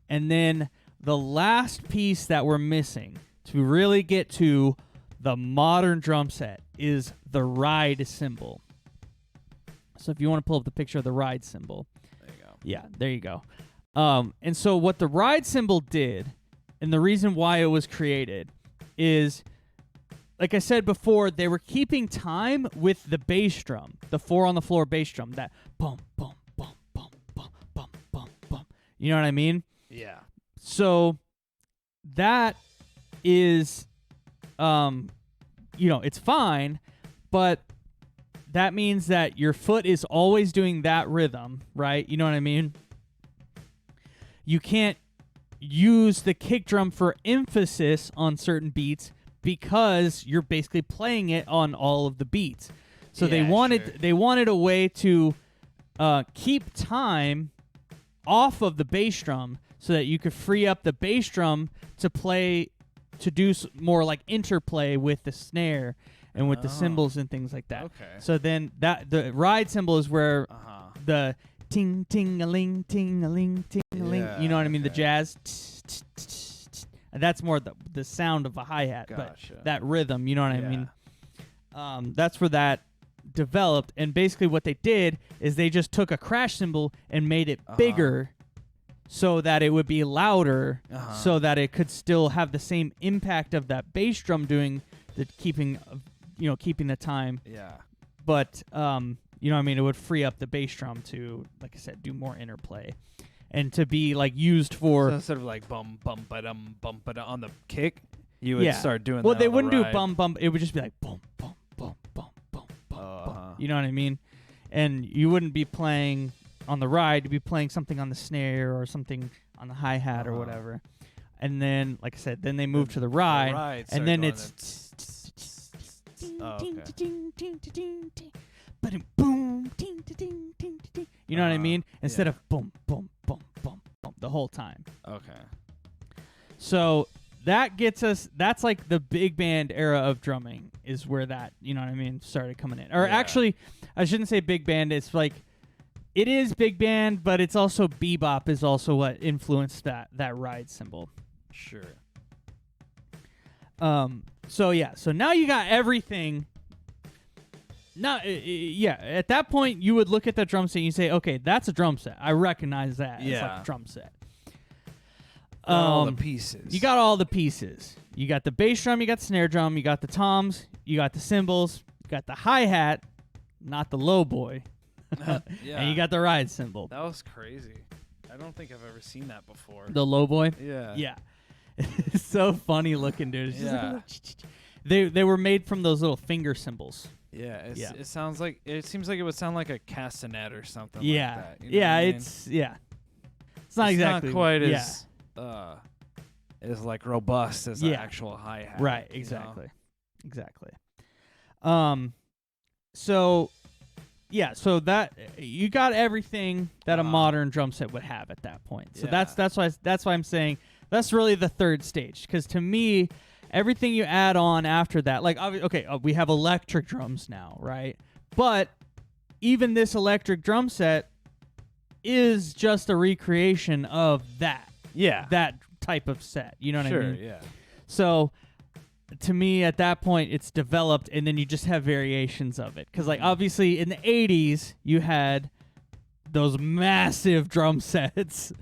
And then the last piece that we're missing to really get to the modern drum set is the ride cymbal. So if you want to pull up the picture of the ride cymbal. There you go. Yeah, there you go. And so what the ride cymbal did, and the reason why it was created, is, like I said before, they were keeping time with the bass drum, the 4-on-the-floor bass drum, that bum, bum, bum, bum, bum, bum, bum, bum. You know what I mean? Yeah. So that is, it's fine, but that means that your foot is always doing that rhythm, right? You know what I mean? You can't use the kick drum for emphasis on certain beats because you're basically playing it on all of the beats. So they wanted a way to keep time off of the bass drum so that you could free up the bass drum to do more like interplay with the snare and with the cymbals and things like that. Okay. So then the ride cymbal is where the ting ting a ling ting a ling ting a ling. Yeah, You know what I mean? The okay. jazz. And that's more the sound of a hi-hat, Gotcha. but that rhythm, you know what I Yeah. mean? That's where that developed, and basically what they did is they just took a crash cymbal and made it bigger so that it would be louder, so that it could still have the same impact of that bass drum doing the keeping the time. Yeah. But you know what I mean, it would free up the bass drum to, like I said, do more interplay and to be like used for. So instead of like bum bum ba-dum bum ba-dum on the kick, you would start doing. Well, that they on the wouldn't do ride. bum bum. It would just be like bum bum bum bum bum bum. Uh-huh. You know what I mean? And you wouldn't be playing on the ride. You'd be playing something on the snare or something on the hi-hat or whatever. And then, like I said, then they move to the ride, and then it's. Oh, okay. You know what I mean? Instead yeah. of boom, boom, boom, boom, boom the whole time. Okay. So that gets us. That's like the big band era of drumming is where that, you know what I mean, started coming in. Or actually, I shouldn't say big band. It's like it is big band, but it's also bebop is also what influenced that ride cymbal. Sure. So now you got everything. Now, at that point, you would look at the drum set and you say, okay, that's a drum set. I recognize that as like a drum set. All the pieces. You got all the pieces. You got the bass drum, you got the snare drum, you got the toms, you got the cymbals, you got the hi-hat, not the low boy, and you got the ride cymbal. That was crazy. I don't think I've ever seen that before. The low boy? Yeah. Yeah. It's so funny looking, dude. It's just Yeah. like, they were made from those little finger cymbals. Yeah, Yeah. It sounds like it seems like it would sound like a castanet or something Yeah. like that. You know what I mean? It's not exactly not quite yeah. as like robust as an actual hi-hat. Right, exactly. Exactly. So that you got everything that a modern drum set would have at that point. So that's why I'm saying that's really the third stage, because to me everything you add on after that, like we have electric drums now, right? But even this electric drum set is just a recreation of that. Yeah. That type of set. You know what I mean? Sure, yeah. So to me, at that point, it's developed, and then you just have variations of it. Because, like, obviously, in the 80s, you had those massive drum sets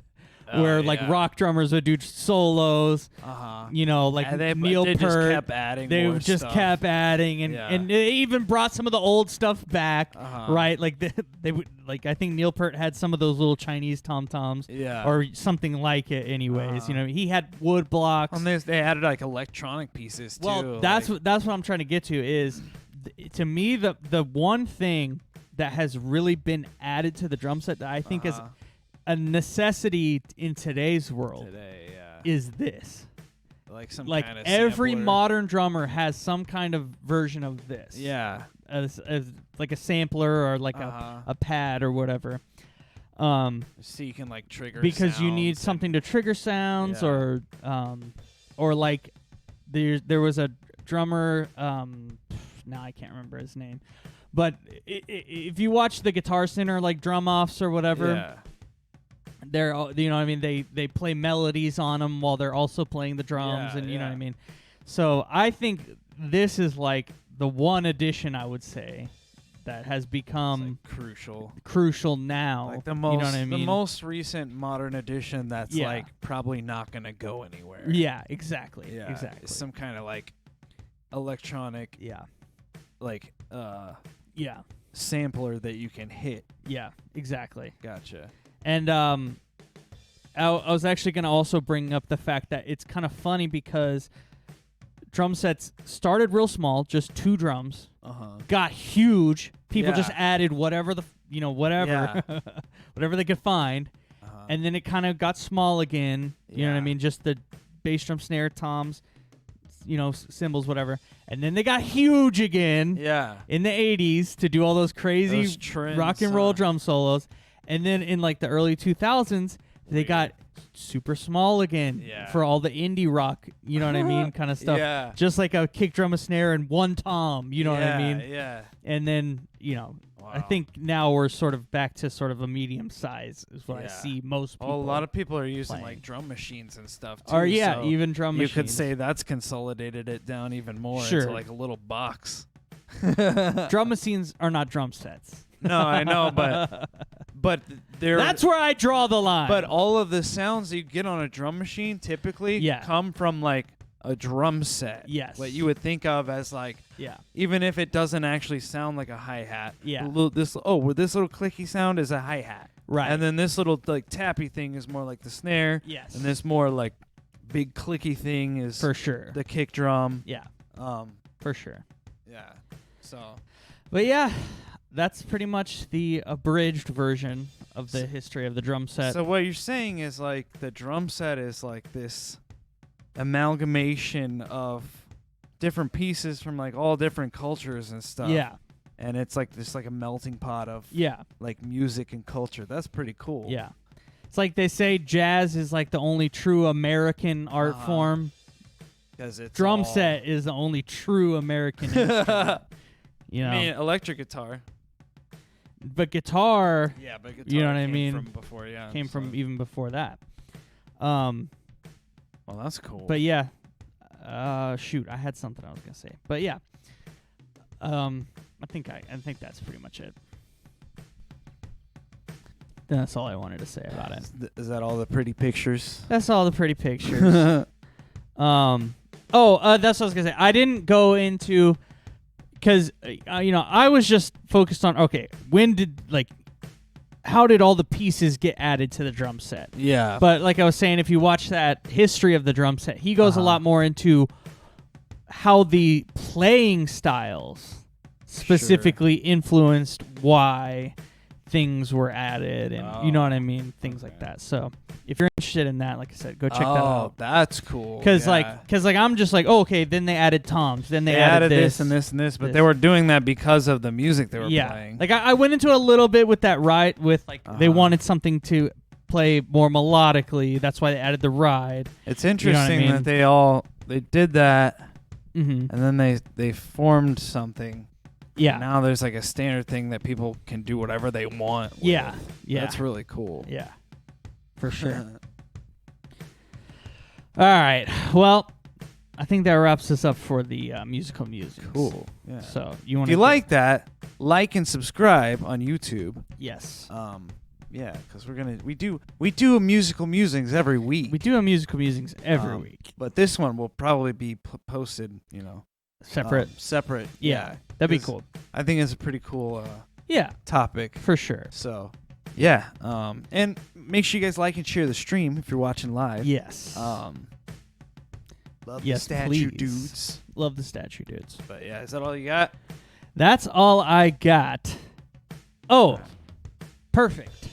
where, like, rock drummers would do solos. You know, like Neil they Peart. just kept adding They more just stuff. kept adding, and they even brought some of the old stuff back, right? Like, they would, like, I think Neil Peart had some of those little Chinese tom-toms. Yeah. Or something like it, anyways. You know, he had wood blocks. On this, they added like electronic pieces too. Well, that's what I'm trying to get to is, to me, the one thing that has really been added to the drum set that I think is a necessity in today's world is this. Like some like kind of every sampler. modern drummer has some kind of version of this. Yeah. As like a sampler or like a pad or whatever. So you can like trigger because you need sounds something to trigger sounds, Yeah. or like there was a drummer now I can't remember his name, but if you watch the Guitar Center like drum offs or whatever, Yeah. they're all, you know what I mean, they play melodies on them while they're also playing the drums, Yeah, and you know yeah. what I mean. So I think this is like the one addition I would say that has become It's, like, crucial. crucial now. Like the most, you know what I mean? the most recent modern edition that's Yeah. like probably not gonna go anywhere. Yeah, exactly. Yeah, exactly. it's some kind of like electronic, yeah, like yeah, sampler that you can hit. yeah, exactly. Gotcha. And I was actually going to also bring up the fact that it's kind of funny because drum sets started real small, just 2 drums, got huge. People just Yeah. added whatever whatever, whatever they could find, and then it kind of got small again. You know what I Yeah. mean? Just the bass drum, snare, toms, cymbals, whatever. And then they got huge again Yeah. in the 80s to do all those crazy Those trends, rock and roll drum solos. And then in like the early 2000s, they Weird. got super small again Yeah. for all the indie rock, you know what I mean, kind of stuff. Yeah. Just like a kick drum, a snare, and 1 tom, you know what I mean? Yeah. And then, I Wow. think now we're sort of back to sort of a medium size is what I Yeah. see most people. Oh, a lot of people are using playing. like drum machines and stuff too. Or yeah, so even drum you machines. could say that's consolidated it down even more Sure. into like a little box. drum machines are not drum sets. No, I know, but they're That's where I draw the line. but all of the sounds you get on a drum machine typically Yeah. come from like a drum set. Yes. What you would think of as like, yeah, even if it doesn't actually sound like a hi-hat. Yeah. This little clicky sound is a hi-hat. right. And then this little like tappy thing is more like the snare. yes, And this more like big clicky thing is for sure. the kick drum. Yeah, Um for sure. yeah. So But yeah, that's pretty much the abridged version of the history of the drum set. So what you're saying is like the drum set is like this amalgamation of different pieces from like all different cultures and stuff. yeah, And it's like this like a melting pot of yeah, like music and culture. That's pretty cool. yeah. It's like they say jazz is like the only true American art Uh-huh. form. Because it's Drum all- set is the only true American instrument. You know, I mean, electric guitar. but guitar Yeah, but guitar You know what I came mean? from before, yeah. came so- from even before that. Well, that's cool. But yeah, shoot, I had something I was gonna say, but yeah, I think that's pretty much it. That's all I wanted to say about it. Is that all the pretty pictures? That's all the pretty pictures. That's what I was gonna say. I didn't go into because I was just focused on how did all the pieces get added to the drum set? Yeah. But like I was saying, if you watch that history of the drum set, he goes a lot more into how the playing styles specifically influenced why things were added, and you know what I mean, things like that. So if you're interested in that, like I said, go check that out. That's cool. Because yeah. I'm just like, oh, okay, then they added toms, then they added this and this and this, but this. they were doing that because of the music they were yeah. playing. Like I went into a little bit with that ride, with like they Uh-huh. wanted something to play more melodically. That's why they added the ride. It's interesting mean? that they did that, Mm-hmm. and then they formed something. Yeah. And now there's like a standard thing that people can do whatever they want with. Yeah. Yeah. That's really cool. Yeah. For sure. All right. Well, I think that wraps us up for the musical music. Cool. Yeah. So you want If you like that, like and subscribe on YouTube. Yes. Yeah, because we do musical musings every week. We do a musical musings every week. But this one will probably be posted, Separate. separate. Yeah. That'd be 'cause cool. I think it's a pretty cool Yeah. topic. For sure. So, yeah. And make sure you guys like and share the stream if you're watching live. Yes. Love Yes, the statue please. dudes. Love the statue dudes. But yeah, is that all you got? That's all I got. Oh, perfect.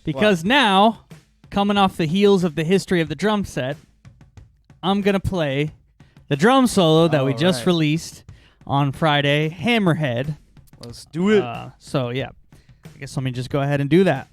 Because now, coming off the heels of the history of the drum set, I'm going to play the drum solo that we just Alright. released on Friday, Hammerhead. Let's do it. So, yeah. I guess let me just go ahead and do that.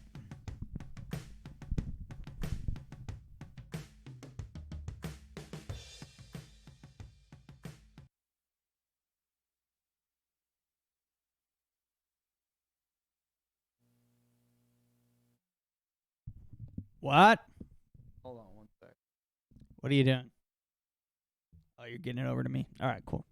What? Hold on one sec. What are you doing? Oh, you're getting it over to me. All right, cool.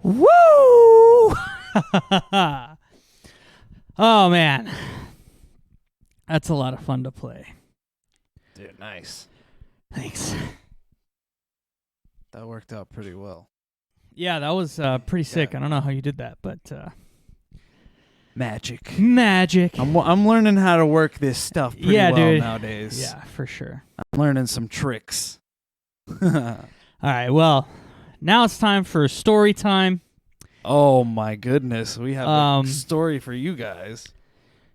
Woo! Oh, man. That's a lot of fun to play. Dude, nice. Thanks. That worked out pretty well. Yeah, that was pretty sick. I don't know how you did that, but Magic. magic. I'm learning how to work this stuff pretty well dude. nowadays. Yeah, for sure. I'm learning some tricks. All right, well, now it's time for story time. Oh my goodness, we have a story for you guys.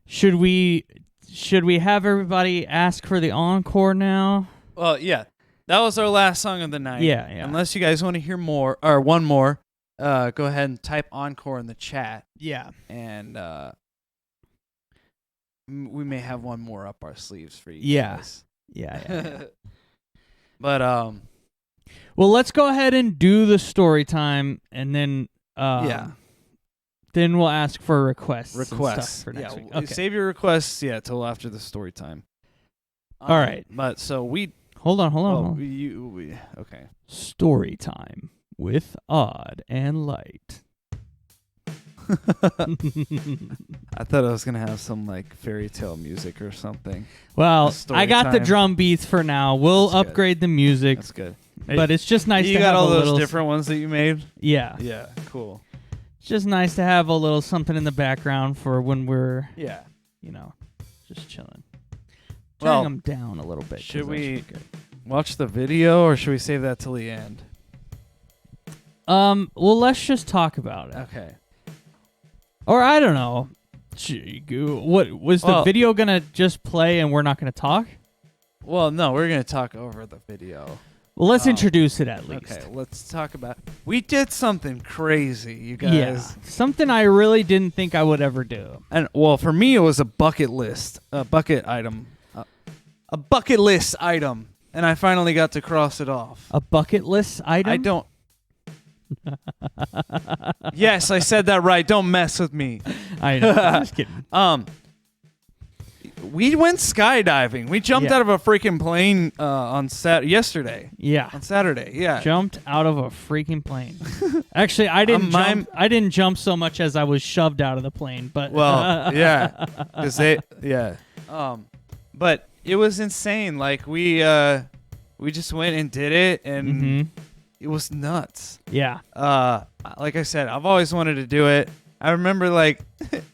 Should we have everybody ask for the encore now? Well, yeah. That was our last song of the night. Yeah. Unless you guys want to hear more or one more, go ahead and type encore in the chat. Yeah. And we may have one more up our sleeves for you guys. Yeah. But well, let's go ahead and do the story time, and then then we'll ask for requests and stuff for next week. Okay. Save your requests till after the story time. All right. But so we. Hold on. Okay. Story time with Odd and Light. I thought I was gonna have some like fairy tale music or something. Well, Story I got the time. drum beats for now. We'll That's good. upgrade the music, That's good. but it's just nice You to got have all a those little different ones that you made. Yeah. Yeah. Cool. It's just nice to have a little something in the background for when we're, Yeah. just chilling. Well, Turning them down a little bit. 'cause should that we- be good. Watch the video, or should we save that till the end? Well, let's just talk about it. Okay. Or I don't know. What was the Well- video gonna just play and we're not gonna talk? Well, no, we're gonna talk over the video. Well, let's Oh. introduce it at least. Okay, let's talk about. We did something crazy, you guys. Yeah, something I really didn't think I would ever do. And well, for me, it was a bucket list, a bucket item, a bucket list item, and I finally got to cross it off. A bucket list item? I don't. Yes, I said that right. Don't mess with me. I know. I'm just kidding. We went skydiving. We jumped Yeah. out of a freaking plane on yesterday. Yeah. On Saturday, yeah. Jumped out of a freaking plane. Actually, I didn't jump. I didn't jump so much as I was shoved out of the plane. But Well, yeah, but it was insane. Like we just went and did it, and it was nuts. Yeah. Like I said, I've always wanted to do it. I remember like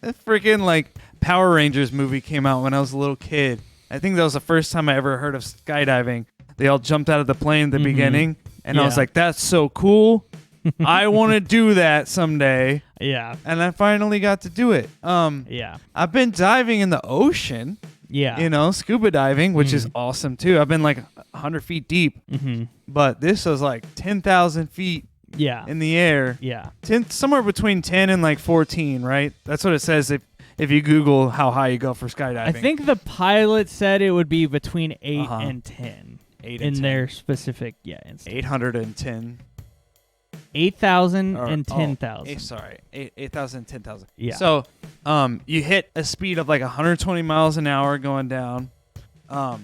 a freaking like Power Rangers movie came out when I was a little kid. I think that was the first time I ever heard of skydiving. They all jumped out of the plane at the beginning, and I was Yeah. like, "That's so cool! I want to do that someday." Yeah. And I finally got to do it. Yeah. I've been diving in the ocean, Yeah. scuba diving, which is awesome too. I've been like 100 feet deep, but this was like 10,000 feet Yeah. in the air. Yeah. Somewhere between 10 and like 14, right? That's what it says if you Google how high you go for skydiving. I think the pilot said it would be between 8 and 10. 8 in and 10. their specific instance. 810. 8,000 Or- and oh, 10,000. sorry, 8,000, 10,000. Yeah. So, you hit a speed of like 120 miles an hour going down. I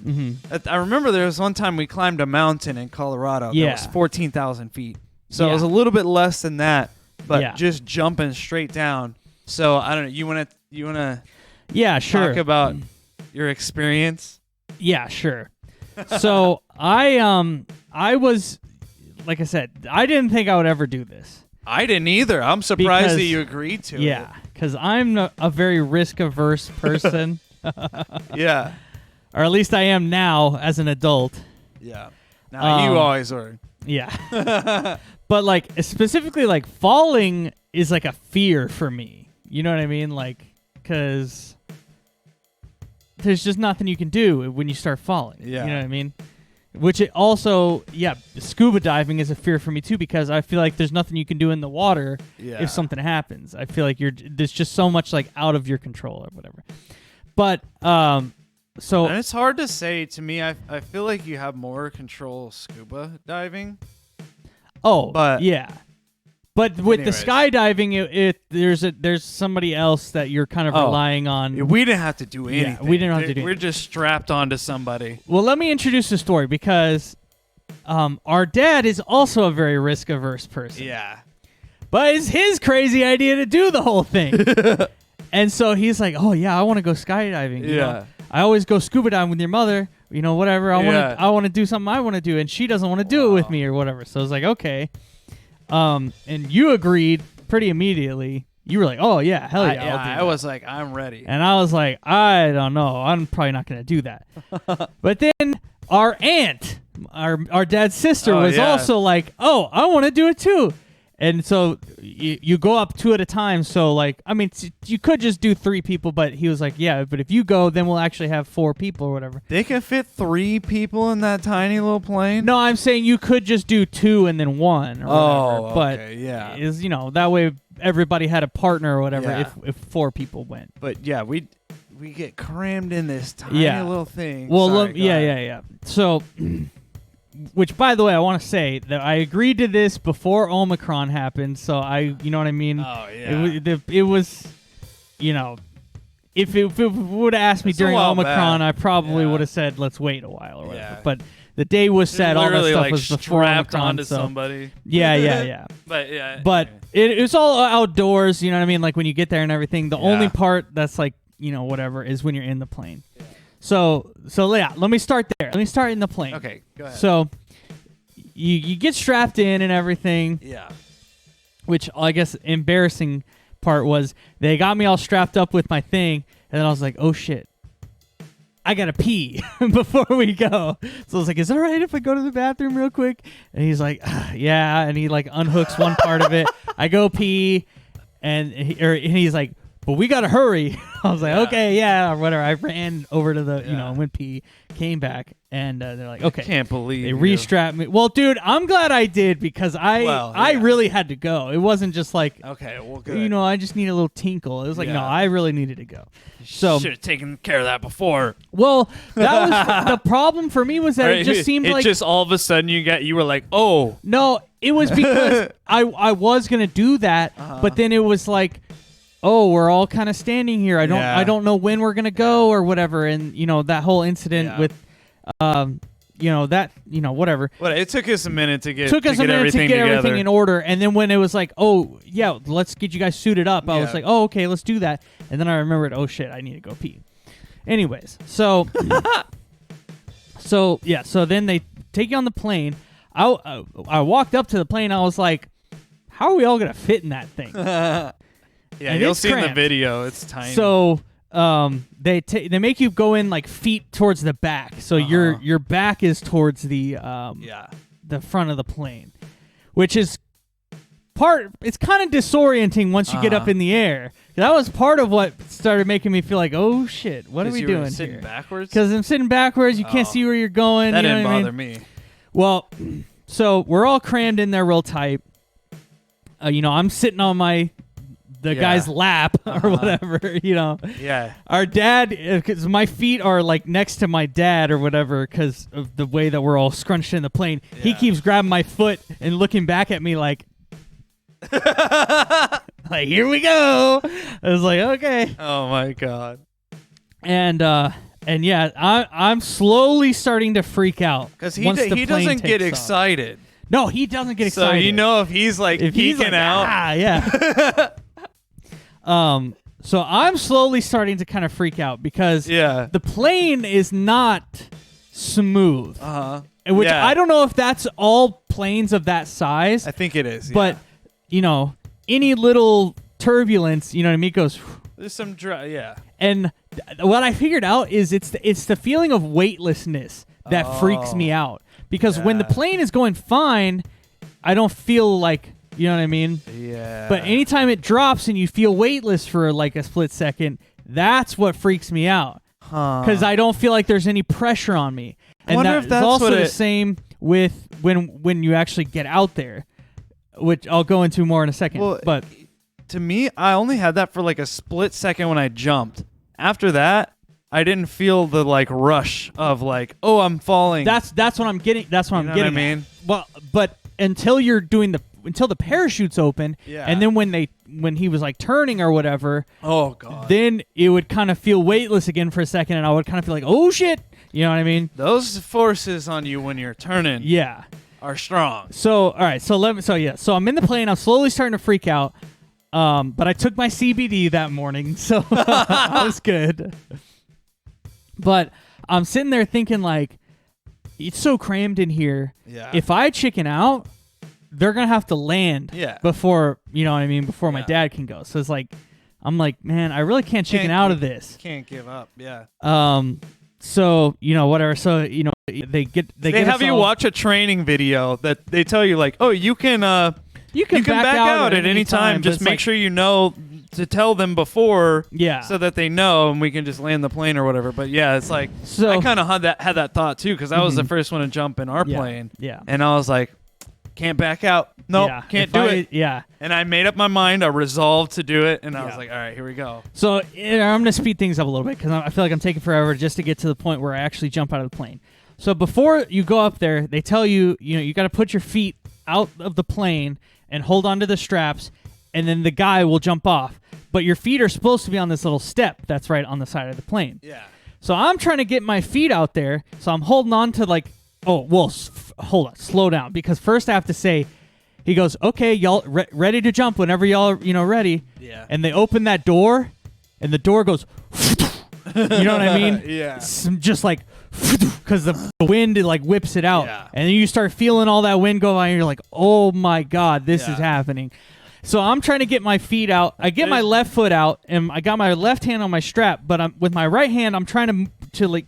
remember there was one time we climbed a mountain in Colorado. Yeah. That was 14,000 feet. So it Yeah. was a little bit less than that, but Yeah. just jumping straight down. So I don't know. You wanna Yeah, sure. talk about your experience? Yeah, sure. So I was, like I said, I didn't think I would ever do this. I didn't either. I'm surprised Because- that you agreed to Yeah, because I'm a very risk averse person, it. Yeah. or at least I am now as an adult. Yeah. Now you always were. Yeah. But like specifically like falling is like a fear for me. You know what I mean? Like, because there's just nothing you can do when you start falling. Yeah. You know what I mean? Which it also, scuba diving is a fear for me too, because I feel like there's nothing you can do in the water Yeah. if something happens. I feel like there's just so much like out of your control or whatever. But so And it's hard to say to me. I feel like you have more control scuba diving. but- But with Anyways. the skydiving, there's somebody else that you're kind of relying on. We didn't have to do Yeah, anything. we didn't have to do We're just strapped onto somebody. Well, let me introduce the story because our dad is also a very risk averse person. Yeah. But it's his crazy idea to do the whole thing. And so he's like, "Oh yeah, I want to go skydiving. You know? I always go scuba diving with your mother. You know, whatever. I want to do something I want to do, and she doesn't want to do it with me or whatever." So I was like, "Okay." And you agreed pretty immediately. You were like, "Oh yeah, hell yeah!" I'll do I that." was like, I'm ready. And I was like, "I don't know. I'm probably not going to do that." But then our aunt, our dad's sister, Oh, was yeah. also like, "Oh, I want to do it too." And so you go up 2 at a time. So like, I mean, you could just do 3 people, but he was like, "Yeah, but if you go, then we'll actually have 4 people or whatever." They can fit 3 people in that tiny little plane. No, I'm saying you could just do 2 and then 1 or whatever. But okay, yeah. is that way everybody had a partner or whatever Yeah. if 4 people went. But yeah, we get crammed in this tiny little thing. Well, Sorry, go ahead. yeah. So, which by the way, I want to say that I agreed to this before Omicron happened. So you know what I mean? Oh yeah. It was, if it would have asked me It's a during while Omicron, back. I probably Yeah. would have said, let's wait a while or whatever. Yeah. But the day was set. All that Literally, stuff like, was before strapped Omicron. onto So. somebody. Yeah. But yeah. But it was all outdoors. You know what I mean? Like when you get there and everything. The only part that's like, whatever is when you're in the plane. Yeah. So yeah, let me start there. Let me start in the plane. Okay, go ahead. So you get strapped in and everything. Yeah. Which I guess embarrassing part was they got me all strapped up with my thing, and then I was like, oh shit, I gotta pee before we go. So I was like, is it all right if I go to the bathroom real quick? And he's like, yeah, and he like unhooks one part of it. I go pee, and he's like, but we gotta hurry. I was like, okay, yeah, or whatever. I ran over to the, went pee, came back, and they're like, okay. Can't believe they you. restrapped me. Well, dude, I'm glad I did because I really had to go. It wasn't just like, Okay, well, good. I just need a little tinkle. It was like, no, I really needed to go. So should have taken care of that before. well, that was the problem for me was that it just seemed like just all of a sudden you were like, oh. no, it was because I was gonna do that, but then it was like, oh, we're all kind of standing here. I don't know when we're gonna go or whatever, and that whole incident with, whatever. Well, it took us a minute to get everything in order, and then when it was like, oh yeah, let's get you guys suited up, I was like, oh okay, let's do that, and then I remembered, oh shit, I need to go pee. Anyways, so so then they take you on the plane. I walked up to the plane. I was like, how are we all gonna fit in that thing? Yeah, And you'll it's see in the cramped. video. It's tiny. So they make you go in like feet towards the back, so your back is towards the front of the plane, which is it's kind of disorienting once you get up in the air. That was part of what started making me feel like, oh shit, what are we doing sitting here? backwards? Because I'm sitting backwards, you can't see where you're going. That you know didn't what I mean? bother me. Well, so we're all crammed in there real tight. I'm sitting on the guy's lap or whatever, Yeah. Our dad, because my feet are like next to my dad or whatever because of the way that we're all scrunched in the plane. Yeah. He keeps grabbing my foot and looking back at me like, like, here we go. I was like, okay. Oh my god. And yeah, I'm slowly starting to freak out Because he plane doesn't get takes off. excited. No, he doesn't get So excited. if he's like geeking out. yeah. So I'm slowly starting to kind of freak out because the plane is not smooth. Which I don't know if that's all planes of that size. I think it is. But any little turbulence, you know what I mean, goes. There's some And what I figured out is it's the feeling of weightlessness that freaks me out because when the plane is going fine, I don't feel like, you know what I mean? Yeah. But anytime it drops and you feel weightless for like a split second, that's what freaks me out. Because I don't feel like there's any pressure on me. And wonder that's if that's also what the same with when you actually get out there, which I'll go into more in a second. Well, but to me, I only had that for like a split second when I jumped. After that, I didn't feel the like rush of like, oh, I'm falling. that's what I'm getting. That's what I'm getting. What I mean? Well, but until the parachute's open, and then when he was like turning or whatever, oh god, then it would kind of feel weightless again for a second, and I would kind of feel like, oh shit, you know what I mean? those forces on you when you're turning, are strong. So all right, so I'm in the plane. I'm slowly starting to freak out. But I took my CBD that morning, so I was good. But I'm sitting there thinking like, it's so crammed in here. Yeah. If I chicken out, they're gonna have to land. Before before my dad can go. So it's like, I'm like, man, I really can't chicken out of this. Can't give up. Yeah. So whatever. So they have you watch a training video that they tell you like, oh, you can back out at any time. Just make sure you know to tell them before, so that they know, and we can just land the plane or whatever. But yeah, it's like, so, I kind of had that thought too, because I was the first one to jump in our plane. Yeah. And I was like, can't back out. Nope, can't do it. Yeah. And I made up my mind. I resolved to do it, and I was like, all right, here we go. So I'm going to speed things up a little bit because I feel like I'm taking forever just to get to the point where I actually jump out of the plane. So before you go up there, they tell you, you got to put your feet out of the plane and hold onto the straps and then the guy will jump off. But your feet are supposed to be on this little step that's right on the side of the plane. Yeah. So I'm trying to get my feet out there. So I'm holding on to like, hold on, slow down. Because first I have to say, he goes, okay, y'all ready to jump whenever y'all are, ready. Yeah. And they open that door, and the door goes, you know what I mean? Yeah. Just like, because the wind like whips it out. Yeah. And then you start feeling all that wind go by, and you're like, oh my God, this is happening. So I'm trying to get my feet out. I get my left foot out, and I got my left hand on my strap, but with my right hand, I'm trying to like,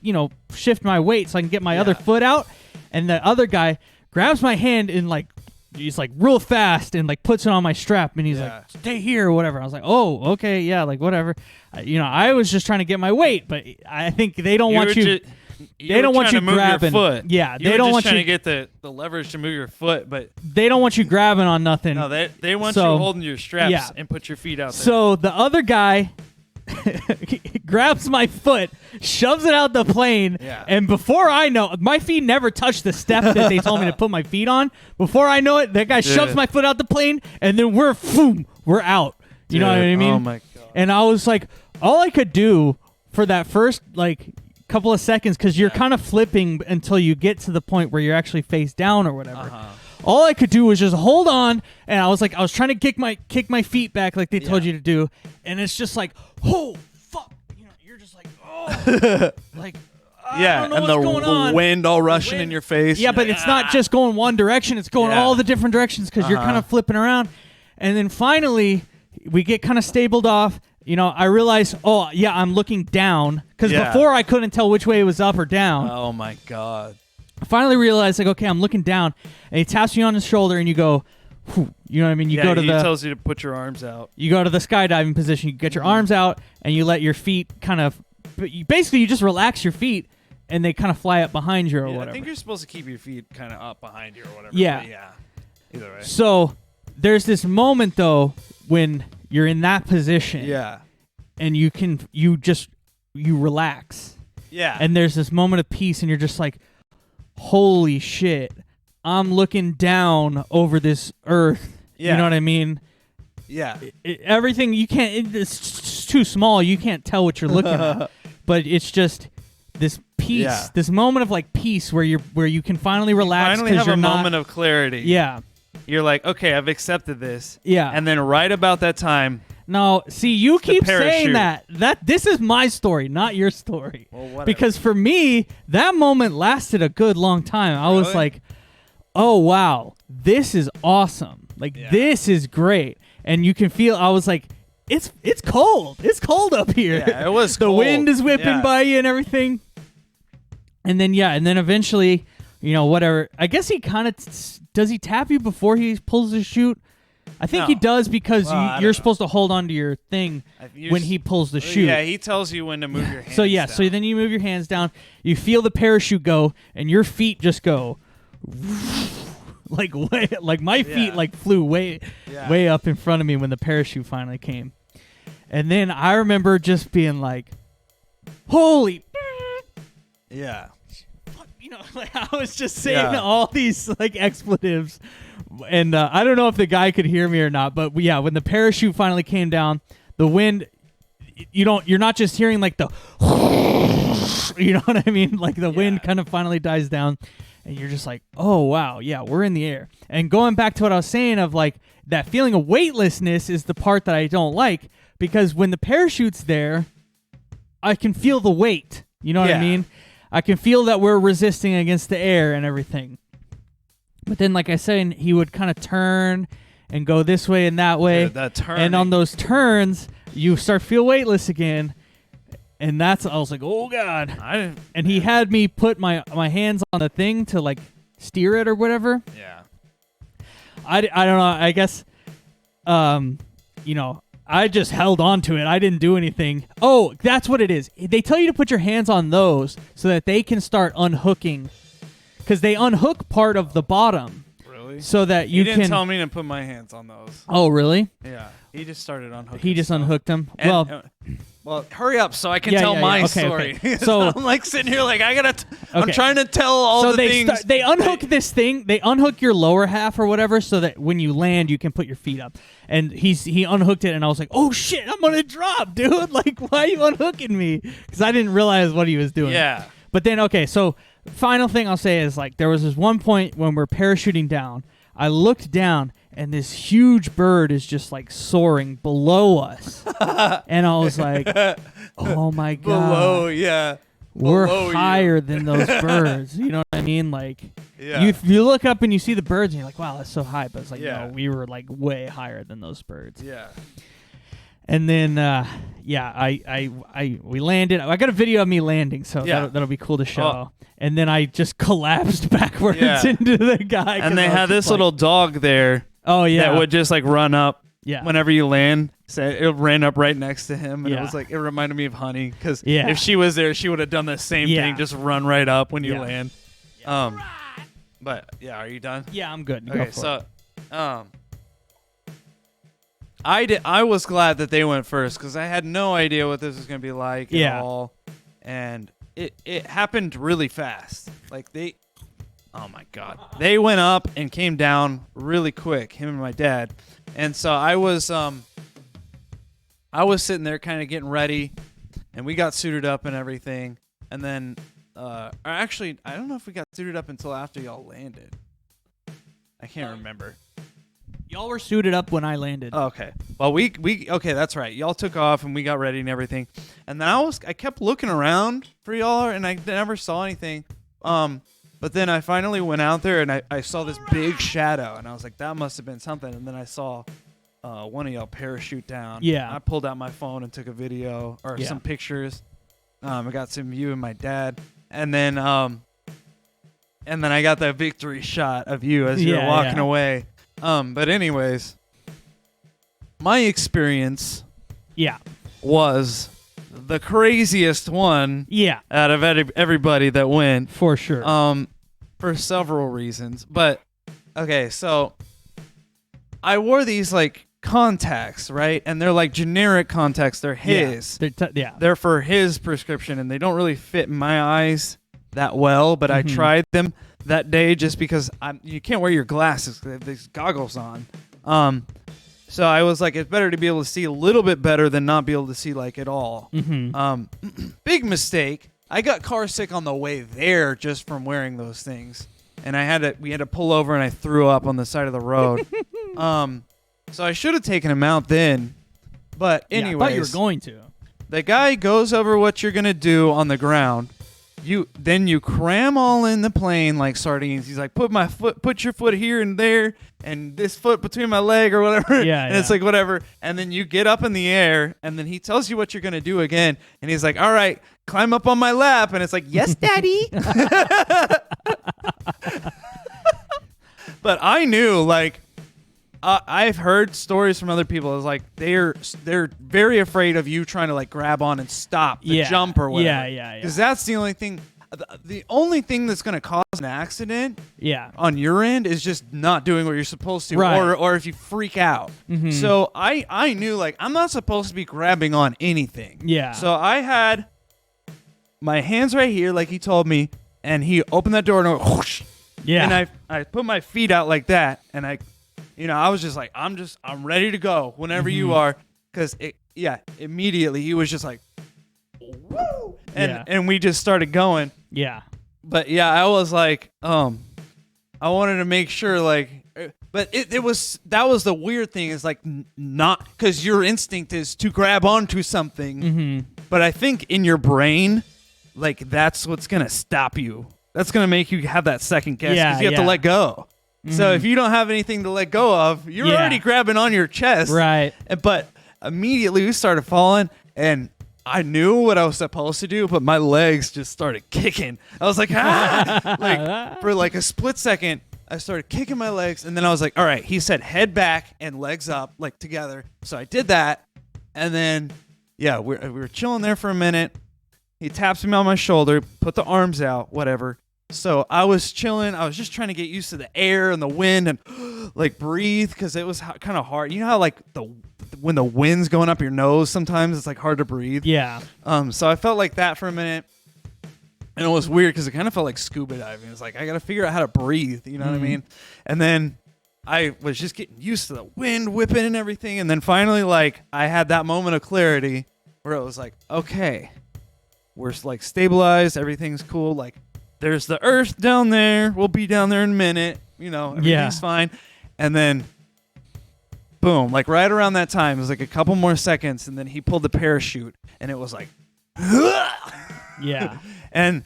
shift my weight so I can get my other foot out. And the other guy grabs my hand and like, he's like real fast and like puts it on my strap, and he's like, stay here or whatever. I was like, oh, okay, yeah, like whatever. I was just trying to get my weight, but I think they don't want you. They don't want you grabbing. Your foot. Yeah, they they don't want trying you to get the leverage to move your foot, but they don't want you grabbing on nothing. no, they want you holding your straps and put your feet out there. So the other guy grabs my foot, shoves it out the plane, and before I know, my feet never touched the step that they told me to put my feet on. Before I know it, that guy shoves my foot out the plane, and then we're out. You know what I mean? Oh my God. And I was like, all I could do for that first like couple of seconds, because you're kind of flipping until you get to the point where you're actually face down or whatever. All I could do was just hold on, and I was trying to kick my feet back like they told you to do, and it's just like, oh fuck, you're just like, oh, like, I don't know and what's the going on. wind all rushing in your face. Yeah, but it's not just going one direction; it's going all the different directions because you're kind of flipping around, and then finally we get kind of stabled off. I realized, I'm looking down because before I couldn't tell which way it was up or down. Oh my God. I finally realized, like, okay, I'm looking down, and he taps you on the shoulder, and you go, whew, you know what I mean? You go to he tells you to put your arms out. You go to the skydiving position. You get your arms out, and you let your feet kind of, basically, you just relax your feet, and they kind of fly up behind you or whatever. I think you're supposed to keep your feet kind of up behind you or whatever. Yeah. But yeah. Either way. So there's this moment though when you're in that position. Yeah. And you relax. Yeah. And there's this moment of peace, and you're just like, holy shit, I'm looking down over this earth. Yeah. You know what I mean? Yeah. Everything, you can't, it's too small. You can't tell what you're looking at. But it's just this peace, this moment of like peace where you can finally relax. Finally have you're a not, moment of clarity. Yeah. You're like, okay, I've accepted this. Yeah. And then right about that time. No, see, you keep saying parachute. that this is my story, not your story. Well, whatever. Because for me, that moment lasted a good long time. I was like, oh, wow, this is awesome. Like, this is great. And you can feel, I was like, it's cold. It's cold up here. Yeah, it was The cold. wind is whipping by you and everything. And then, eventually, whatever. I guess he kind of, does he tap you before he pulls the chute? I think he does because you're supposed to hold on to your thing when he pulls the chute. Yeah, he tells you when to move your hands down. So then you move your hands down, you feel the parachute go, and your feet just go like my feet like flew way up in front of me when the parachute finally came. And then I remember just being like, holy yeah. like I was just saying all these like expletives, and I don't know if the guy could hear me or not, but when the parachute finally came down, the wind, you're not just hearing like the, you know what I mean? Like the wind kind of finally dies down, and you're just like, oh wow, yeah, we're in the air. And going back to what I was saying of like that feeling of weightlessness is the part that I don't like, because when the parachute's there, I can feel the weight. You know what I mean? I can feel that we're resisting against the air and everything. But then, like I said, he would kind of turn and go this way and that way. Yeah, that turn. And on those turns, you start feel weightless again. And I was like, oh, God. And he had me put my hands on the thing to, like, steer it or whatever. Yeah. I don't know. I guess, I just held on to it. I didn't do anything. Oh, that's what it is. They tell you to put your hands on those so that they can start unhooking, because they unhook part of the bottom. Really? So that you can. He didn't tell me to put my hands on those. Oh, really? Yeah. He just started unhooking. He just unhooked them. And, Well, hurry up so I can Yeah, tell yeah, my yeah. Okay, story. okay. So- I'm like sitting here like I'm Okay. trying to tell all So the they things. they unhook this thing. They unhook your lower half or whatever, so that when you land, you can put your feet up. And he unhooked it, and I was like, "Oh shit, I'm gonna drop, dude! Like, why are you unhooking me?" Because I didn't realize what he was doing. Yeah. But then, okay, so final thing I'll say is like there was this one point when we're parachuting down. I looked down, and this huge bird is just like soaring below us, and I was like, "Oh my god!" Below, yeah. We're Below you. higher than those birds. You know what I mean? Like, Yeah. you look up and you see the birds, and you're like, wow, that's so high. But it's like, Yeah. no, we were like way higher than those birds. Yeah. And then, we landed. I got a video of me landing, so Yeah. that'll be cool to show. Oh. And then I just collapsed backwards Yeah. into the guy. 'cause And they I was had just this like, little dog there oh yeah, that would just like run up yeah, whenever you land. So it ran up right next to him, and Yeah. it was like it reminded me of Honey because Yeah. if she was there, she would have done the same Yeah. thing, just run right up when you Yeah. land. But yeah, are you done? yeah. I'm good. Go Okay, for so it. I was glad that they went first because I had no idea what this was gonna be like Yeah. at all, and it happened really fast. Like oh my god, they went up and came down really quick. Him and my dad, and so I was sitting there kind of getting ready, and we got suited up and everything, and then or actually I don't know if we got suited up until after y'all landed. I can't remember. Y'all were suited up when I landed. Oh, okay. Well, we okay, that's right. Y'all took off and we got ready and everything. And then I kept looking around for y'all and I never saw anything. But then I finally went out there and I saw this big shadow and I was like, that must have been something. And then I saw one of y'all parachute down. Yeah. I pulled out my phone and took a video or some pictures. I got some of you and my dad. And then I got that victory shot of you as you were walking away. But anyways, my experience Yeah. was the craziest one Yeah. out of everybody that went. For sure. For several reasons. But okay, so I wore these like contacts, right? And they're like generic contacts. They're his. Yeah. They're for his prescription, and they don't really fit my eyes that well. But I tried them that day just because you can't wear your glasses. They have these goggles on. So I was like, it's better to be able to see a little bit better than not be able to see like at all. Big mistake. I got car sick on the way there just from wearing those things, and we had to pull over, and I threw up on the side of the road. So I should have taken him out then. But anyways, I thought you were going to. the guy goes over what you're gonna do on the ground. Then you cram all in the plane like sardines. He's like, put your foot here and there, and this foot between my leg or whatever. Yeah, and it's like whatever. And then you get up in the air, and then he tells you what you're gonna do again, and he's like, all right, climb up on my lap, and it's like, yes, daddy. But I knew, like, I've heard stories from other people. It's like they're very afraid of you trying to like grab on and stop the jump or whatever. Yeah. Because that's the only thing. The only thing that's going to cause an accident Yeah. on your end is just not doing what you're supposed to, Right. or if you freak out. So I knew like I'm not supposed to be grabbing on anything. Yeah. So I had my hands right here, like he told me, and he opened that door and went whoosh. Yeah. And I put my feet out like that, and I was just like, I'm ready to go whenever you are, because immediately he was just like, woo, and we just started going. Yeah. But yeah, I was like, I wanted to make sure, like, but that was the weird thing is like not because your instinct is to grab onto something, but I think in your brain, like that's what's gonna stop you. That's gonna make you have that second guess because you have to let go. So if you don't have anything to let go of, you're already grabbing on your chest. Right. But immediately we started falling, and I knew what I was supposed to do, but my legs just started kicking. I was like, ah! Like for like a split second, I started kicking my legs, and then I was like, all right. He said head back and legs up, like together. So I did that, and then we were chilling there for a minute. He taps me on my shoulder, put the arms out, whatever. So I was chilling. I was just trying to get used to the air and the wind and like breathe because it was kind of hard. You know how like when the wind's going up your nose, sometimes it's like hard to breathe. Yeah. So I felt like that for a minute. And it was weird because it kind of felt like scuba diving. It's like, I got to figure out how to breathe. You know what I mean? And then I was just getting used to the wind whipping and everything. And then finally, like, I had that moment of clarity where it was like, okay, we're like stabilized. Everything's cool. Like, there's the earth down there. We'll be down there in a minute. You know, everything's fine. And then, boom, like right around that time, it was like a couple more seconds. And then he pulled the parachute and it was like, Yeah. And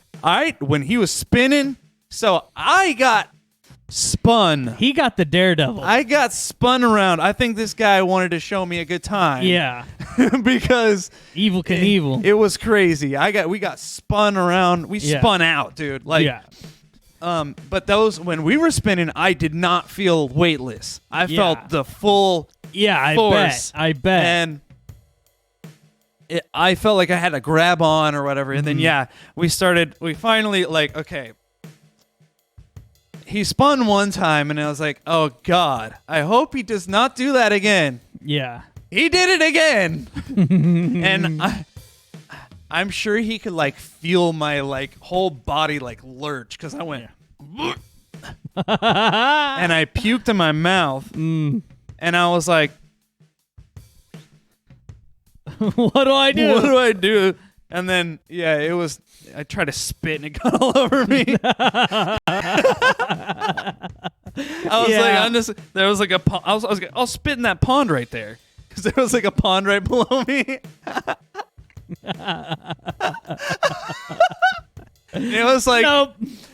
when he was spinning, so I got spun. He got the daredevil. I got spun around. I think this guy wanted to show me a good time. Yeah. Because Evil Knievel. it was crazy. We got spun around. We spun out, dude. Like, but when we were spinning, I did not feel weightless. I felt the full force. I bet. And I felt like I had to grab on or whatever. And then, we finally, like, okay. He spun one time, and I was like, oh, God, I hope he does not do that again. Yeah. He did it again. And I'm sure he could, like, feel my, like, whole body, like, lurch, because I went, and I puked in my mouth. And I was like, what do I do? What do I do? And then, I tried to spit and it got all over me. I was like, there was like a pond. I was like, I'll spit in that pond right there. Because there was like a pond right below me. It was like,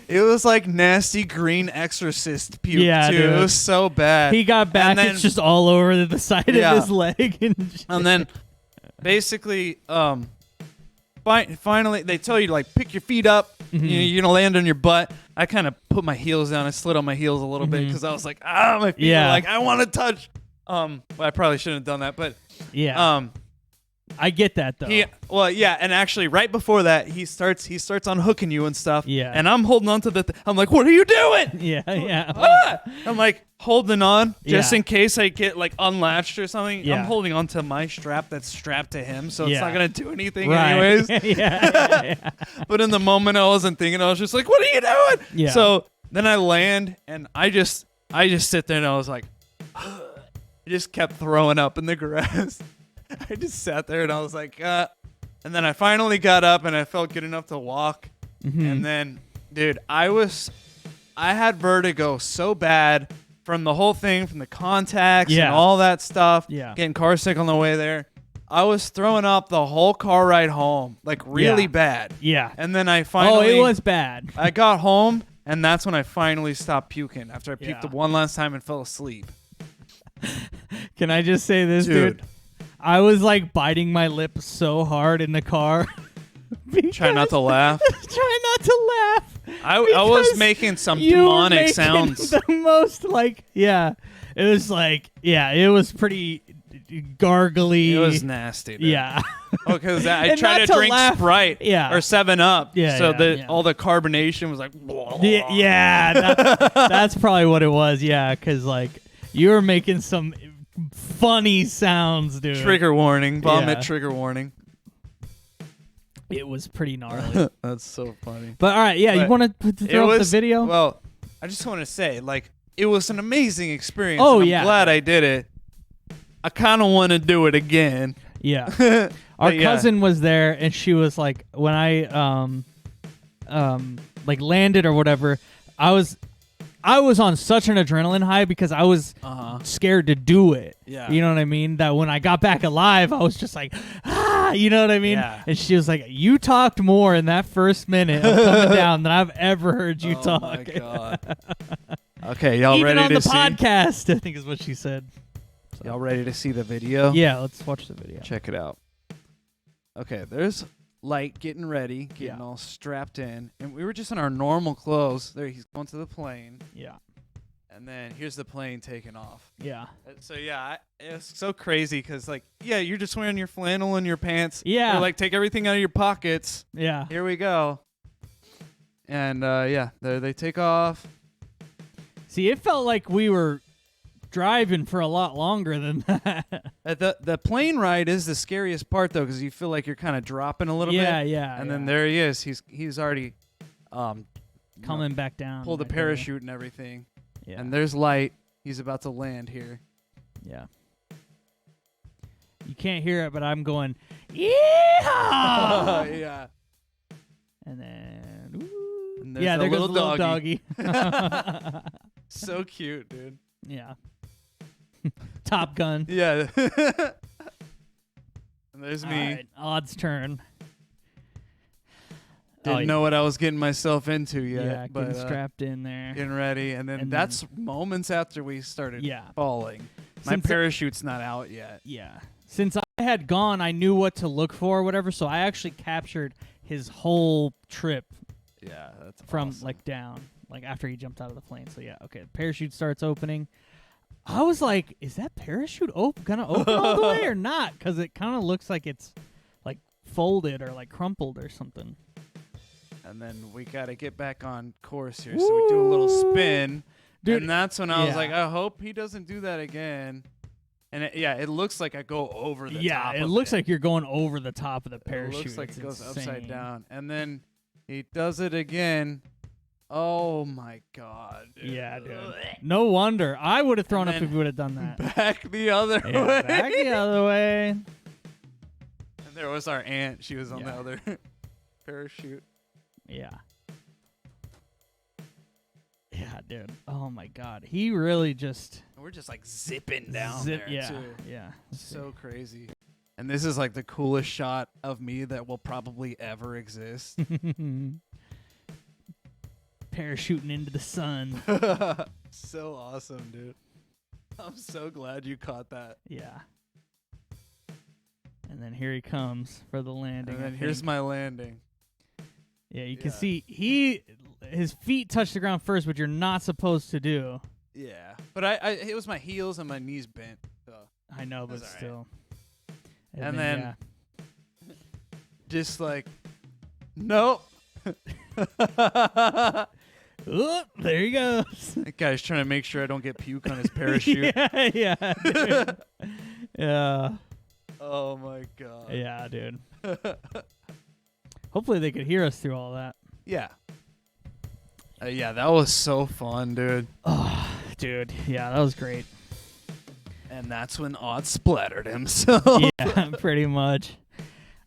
it was like nasty green exorcist puke, too. Dude. It was so bad. He got back, and then, it's just all over the side of his leg. And then, basically, finally, they tell you to, like, pick your feet up. You're going to land on your butt. I kind of put my heels down. I slid on my heels a little bit because I was like, my feet are like, I want to touch. Well, I probably shouldn't have done that, but I get that though. And actually, right before that, he starts unhooking you and stuff. Yeah, and I'm holding on to I'm like, what are you doing? Yeah. I'm like holding on just in case I get like unlatched or something. Yeah. I'm holding on to my strap that's strapped to him, so it's not gonna do anything anyways. But in the moment, I wasn't thinking. I was just like, what are you doing? Yeah. So then I land, and I just sit there, and I was like, I just kept throwing up in the grass. I just sat there and I was like, and then I finally got up and I felt good enough to walk. And then, dude, I had vertigo so bad from the whole thing, from the contacts and all that stuff. Yeah. Getting car sick on the way there. I was throwing up the whole car ride home, like really bad. Yeah. And then I finally. Oh, it was bad. I got home and that's when I finally stopped puking after I puked the one last time and fell asleep. Can I just say this, dude? I was like biting my lip so hard in the car. Try not to laugh. Try not to laugh. I was making some demonic sounds. The most like, it was like, it was pretty gargly. It was nasty. Dude. Yeah. Because I tried to drink Sprite or 7-Up. So all the carbonation was like. That's probably what it was. Yeah, because like you were making some funny sounds, dude. Trigger warning. Vomit trigger warning. It was pretty gnarly. That's so funny. But all right, you want to throw up the video? Well, I just want to say, like, it was an amazing experience. Oh, and I'm glad I did it. I kind of want to do it again. Yeah. Our cousin was there, and she was like, when I like landed or whatever, I was on such an adrenaline high because I was scared to do it. Yeah. You know what I mean? That when I got back alive, I was just like, you know what I mean? Yeah. And she was like, you talked more in that first minute of coming down than I've ever heard you talk. Oh, my God. Okay, y'all Even ready to see? Even on the podcast, I think is what she said. So. Y'all ready to see the video? Yeah, let's watch the video. Check it out. Okay, there's Light getting ready, getting all strapped in, and we were just in our normal clothes. There, he's going to the plane. Yeah. And then here's the plane taking off. Yeah. So it's so crazy because like you're just wearing your flannel and your pants. Yeah. Or like take everything out of your pockets. Yeah. Here we go. And there they take off. See, it felt like we were driving for a lot longer than that. The plane ride is the scariest part though, because you feel like you're kind of dropping a little bit. Yeah. And then there he is. He's already coming back down. pulled the right there. parachute and everything. Yeah. And there's Light. He's about to land here. Yeah. You can't hear it, but I'm going, yeah. Yeah. And then, ooh. And there's Yeah, the there goes the little little doggy. So cute, dude. Yeah. Top Gun. Yeah. And there's All me. right, Odd's turn. Didn't know what I was getting myself into yet. Yeah, but, getting strapped in there. getting ready. And then And that's moments after we started Yeah. falling. My Since- parachute's not out yet. Yeah. Since I had gone, I knew what to look for or whatever, so I actually captured his whole trip Yeah, that's from awesome. like down, like after he jumped out of the plane. So yeah, okay, the parachute starts opening. I was like, is that parachute gonna open all the way or not? Because it kind of looks like it's like folded or like crumpled or something. And then we got to get back on course here. So we do a little spin. Dude, and that's when I was yeah. like, I hope he doesn't do that again. And it looks like I go over the top. Yeah, it of looks like you're going over the top of the It parachute. looks like It's it goes insane. upside down. And then he does it again. Oh my God. Dude. Yeah, dude. No wonder. I would have thrown And up if then you would have done that. Back the other Yeah, way. back the other way. And there was our aunt. She was on the Yeah. other parachute. Yeah. Yeah, dude. Oh my God. He really just And we're just like zipping down zip. there Yeah, too. yeah. So crazy. And this is like the coolest shot of me that will probably ever exist. Parachuting into the sun. So awesome, dude. I'm so glad you caught that. Yeah. And then here he comes for the landing. And I then here's think. my landing. Yeah, you can Yeah. see his feet touch the ground first, which you're not supposed to do. Yeah. But it was my heels and my knees bent. So I know, but That's all right. still. And then- just like, nope. oh, there he goes. That guy's trying to make sure I don't get puke on his parachute. yeah, dude. Yeah. Oh my God. Yeah, dude. Hopefully they could hear us through all that. Yeah. Yeah, that was so fun, dude. Oh, dude. Yeah, that was great. And that's when Odd splattered himself. Yeah, pretty much.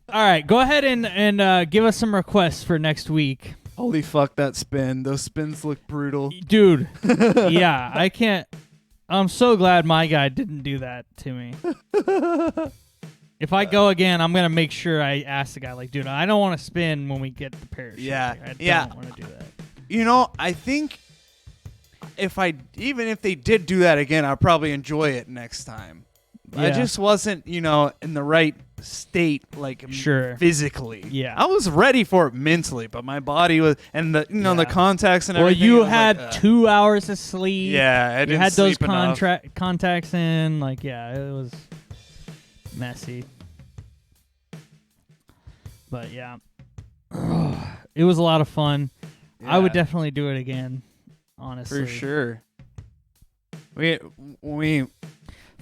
All right, go ahead and give us some requests for next week. Holy fuck, that spin. Those spins look brutal. Dude, yeah, I can't. I'm so glad my guy didn't do that to me. If I go again, I'm going to make sure I ask the guy, like, dude, I don't want to spin when we get the parachute. Yeah, Like, I yeah. don't want to do that. You know, I think even if they did do that again, I'll probably enjoy it next time. I Yeah. just wasn't, in the right state, like Sure. physically. Yeah. I was ready for it mentally, but my body was, and the Yeah. the contacts and Well, everything. you I was had like, 2 hours of sleep. Yeah, I You didn't had those sleep enough. contacts in. Like, yeah, it was messy. But, yeah. It was a lot of fun. I would Yeah, definitely do it again, honestly. for sure. We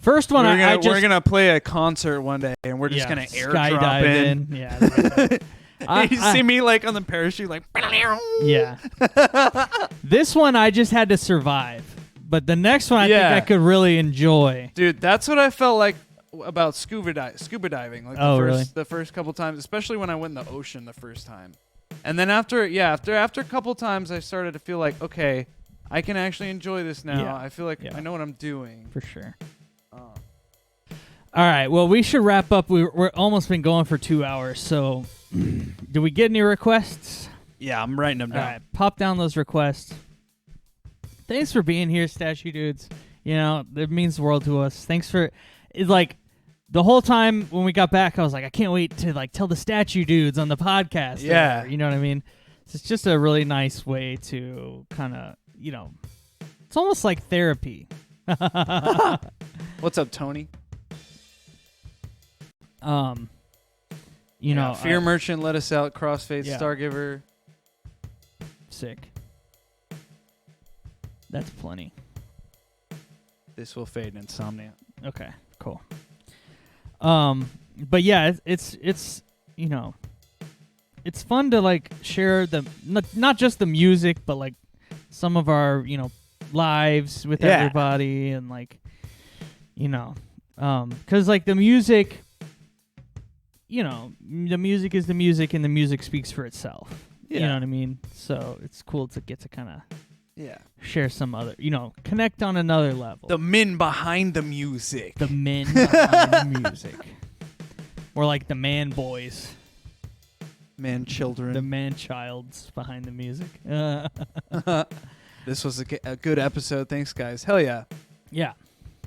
First one, we're gonna play a concert one day, and we're just yeah, gonna airdrop skydive in. Yeah. You see me like on the parachute, like Yeah. This one I just had to survive, but the next one I Yeah. think I could really enjoy. Dude, that's what I felt like about scuba diving. Like Oh, really? the first couple times, especially when I went in the ocean the first time. And then after a couple times, I started to feel like, okay, I can actually enjoy this now. Yeah. I feel like Yeah. I know what I'm doing. For sure. Oh. All right. Well, we should wrap up. We're almost been going for 2 hours. So, do we get any requests? Yeah, I'm writing them All down. right. Pop down those requests. Thanks for being here, Statue Dudes. It means the world to us. Thanks for, it's like, the whole time when we got back, I was like, I can't wait to like tell the Statue Dudes on the podcast. or Yeah. whatever, you know what I mean? It's just a really nice way to kind of, it's almost like therapy. What's up, Tony? Fear Merchant, Let Us Out, Crossfade, Yeah. Stargiver. Sick. That's plenty. This will fade insomnia. Okay, cool. But yeah, it's you know, it's fun to like share the not just the music, but like some of our lives with Yeah. everybody, and like because like the music, the music is the music, and the music speaks for itself. You know what I mean? So it's cool to get to kind of share some other, connect on another level. The men behind the music. The men behind the music. Or like the man boys. Man children. The man childs behind the music. This was a good episode. Thanks, guys. Hell yeah. Yeah.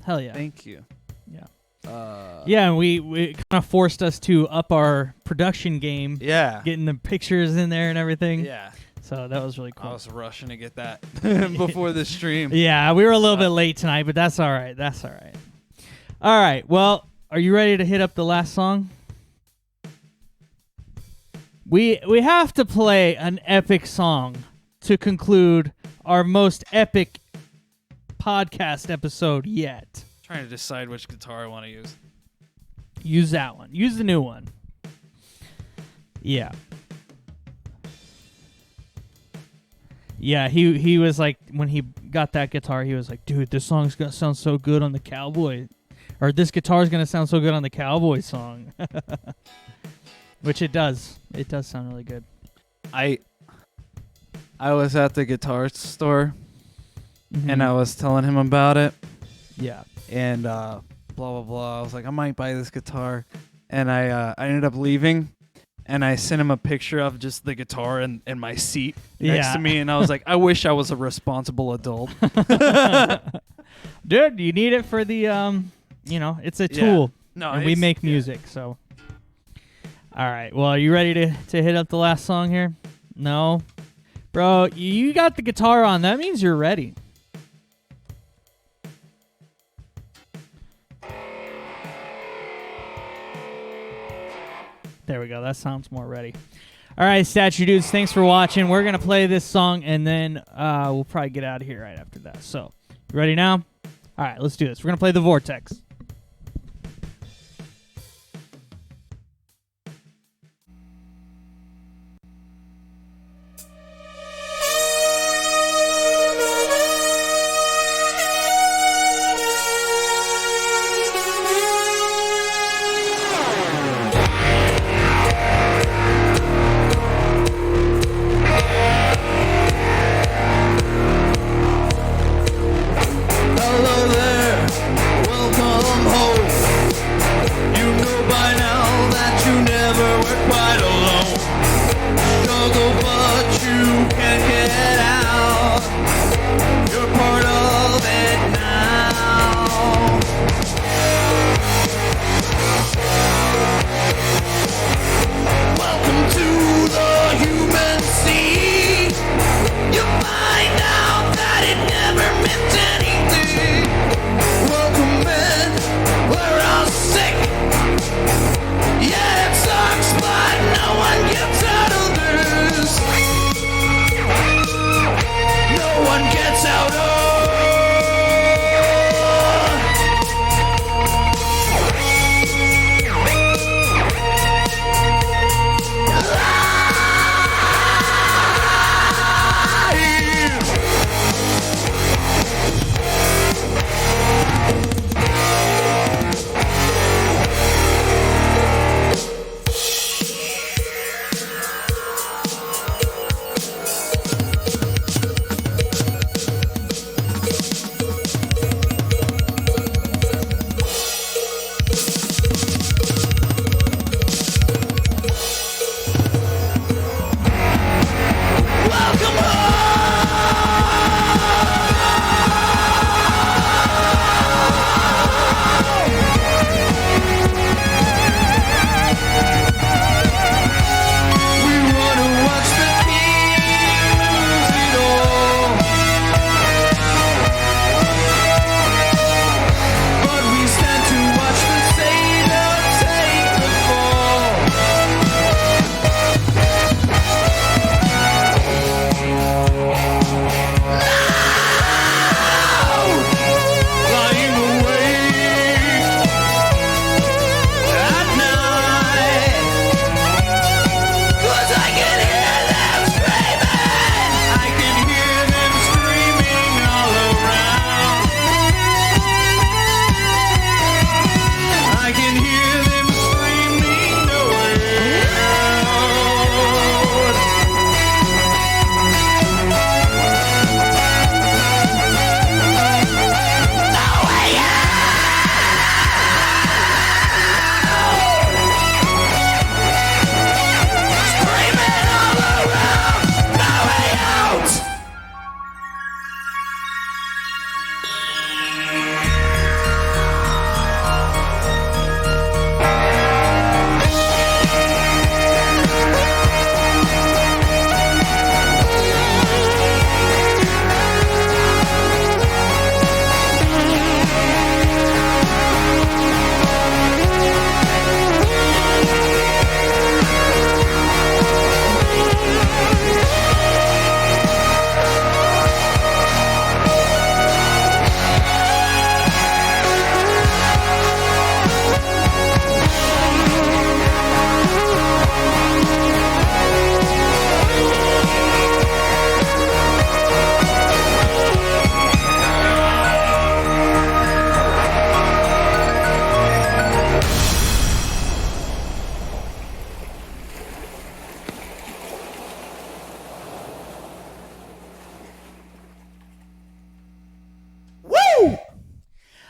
Hell yeah. Thank you. Yeah. Yeah, and we kind of forced us to up our production game. Yeah. Getting the pictures in there and everything. Yeah. So that was really cool. I was rushing to get that before the stream. Yeah, we were a little bit late tonight, but that's all right. That's all right. All right. Well, are you ready to hit up the last song? We have to play an epic song to conclude our most epic podcast episode yet. Trying to decide which guitar I want to use. Use that one. Use the new one. Yeah. Yeah, he was like, when he got that guitar, he was like, dude, this song's going to sound so good on the Cowboy. Or this guitar's going to sound so good on the Cowboy song. Which it does. It does sound really good. I was at the guitar store, and I was telling him about it. Yeah. And blah, blah, blah. I was like, I might buy this guitar. And I ended up leaving. And I sent him a picture of just the guitar and my seat next to me. And I was like, I wish I was a responsible adult. Dude, you need it for the, it's a tool. No, and we make music, so. All right. Well, are you ready to hit up the last song here? No? Bro, you got the guitar on. That means you're ready. There we go. That sounds more ready. All right, Statue Dudes, thanks for watching. We're going to play this song, and then we'll probably get out of here right after that. So, you ready now? All right, let's do this. We're going to play The Vortex. Hello there, welcome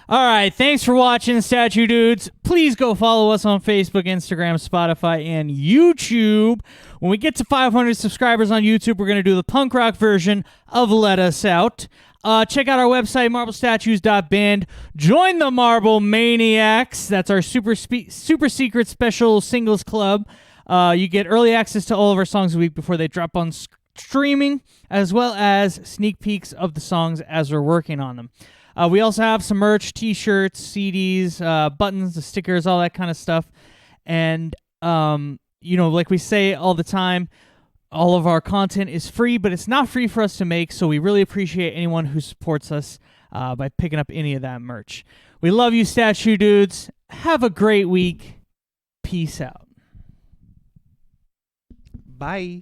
All right, thanks for watching, Statue Dudes. Please go follow us on Facebook, Instagram, Spotify, and YouTube. When we get to 500 subscribers on YouTube, we're going to do the punk rock version of Let Us Out. Check out our website, marblestatues.band. Join the Marble Maniacs. That's our super secret special singles club. You get early access to all of our songs a week before they drop on streaming, as well as sneak peeks of the songs as we're working on them. We also have some merch, t-shirts, CDs, buttons, the stickers, all that kind of stuff. And, like we say all the time, all of our content is free, but it's not free for us to make, so we really appreciate anyone who supports us by picking up any of that merch. We love you, Statue Dudes. Have a great week. Peace out. Bye.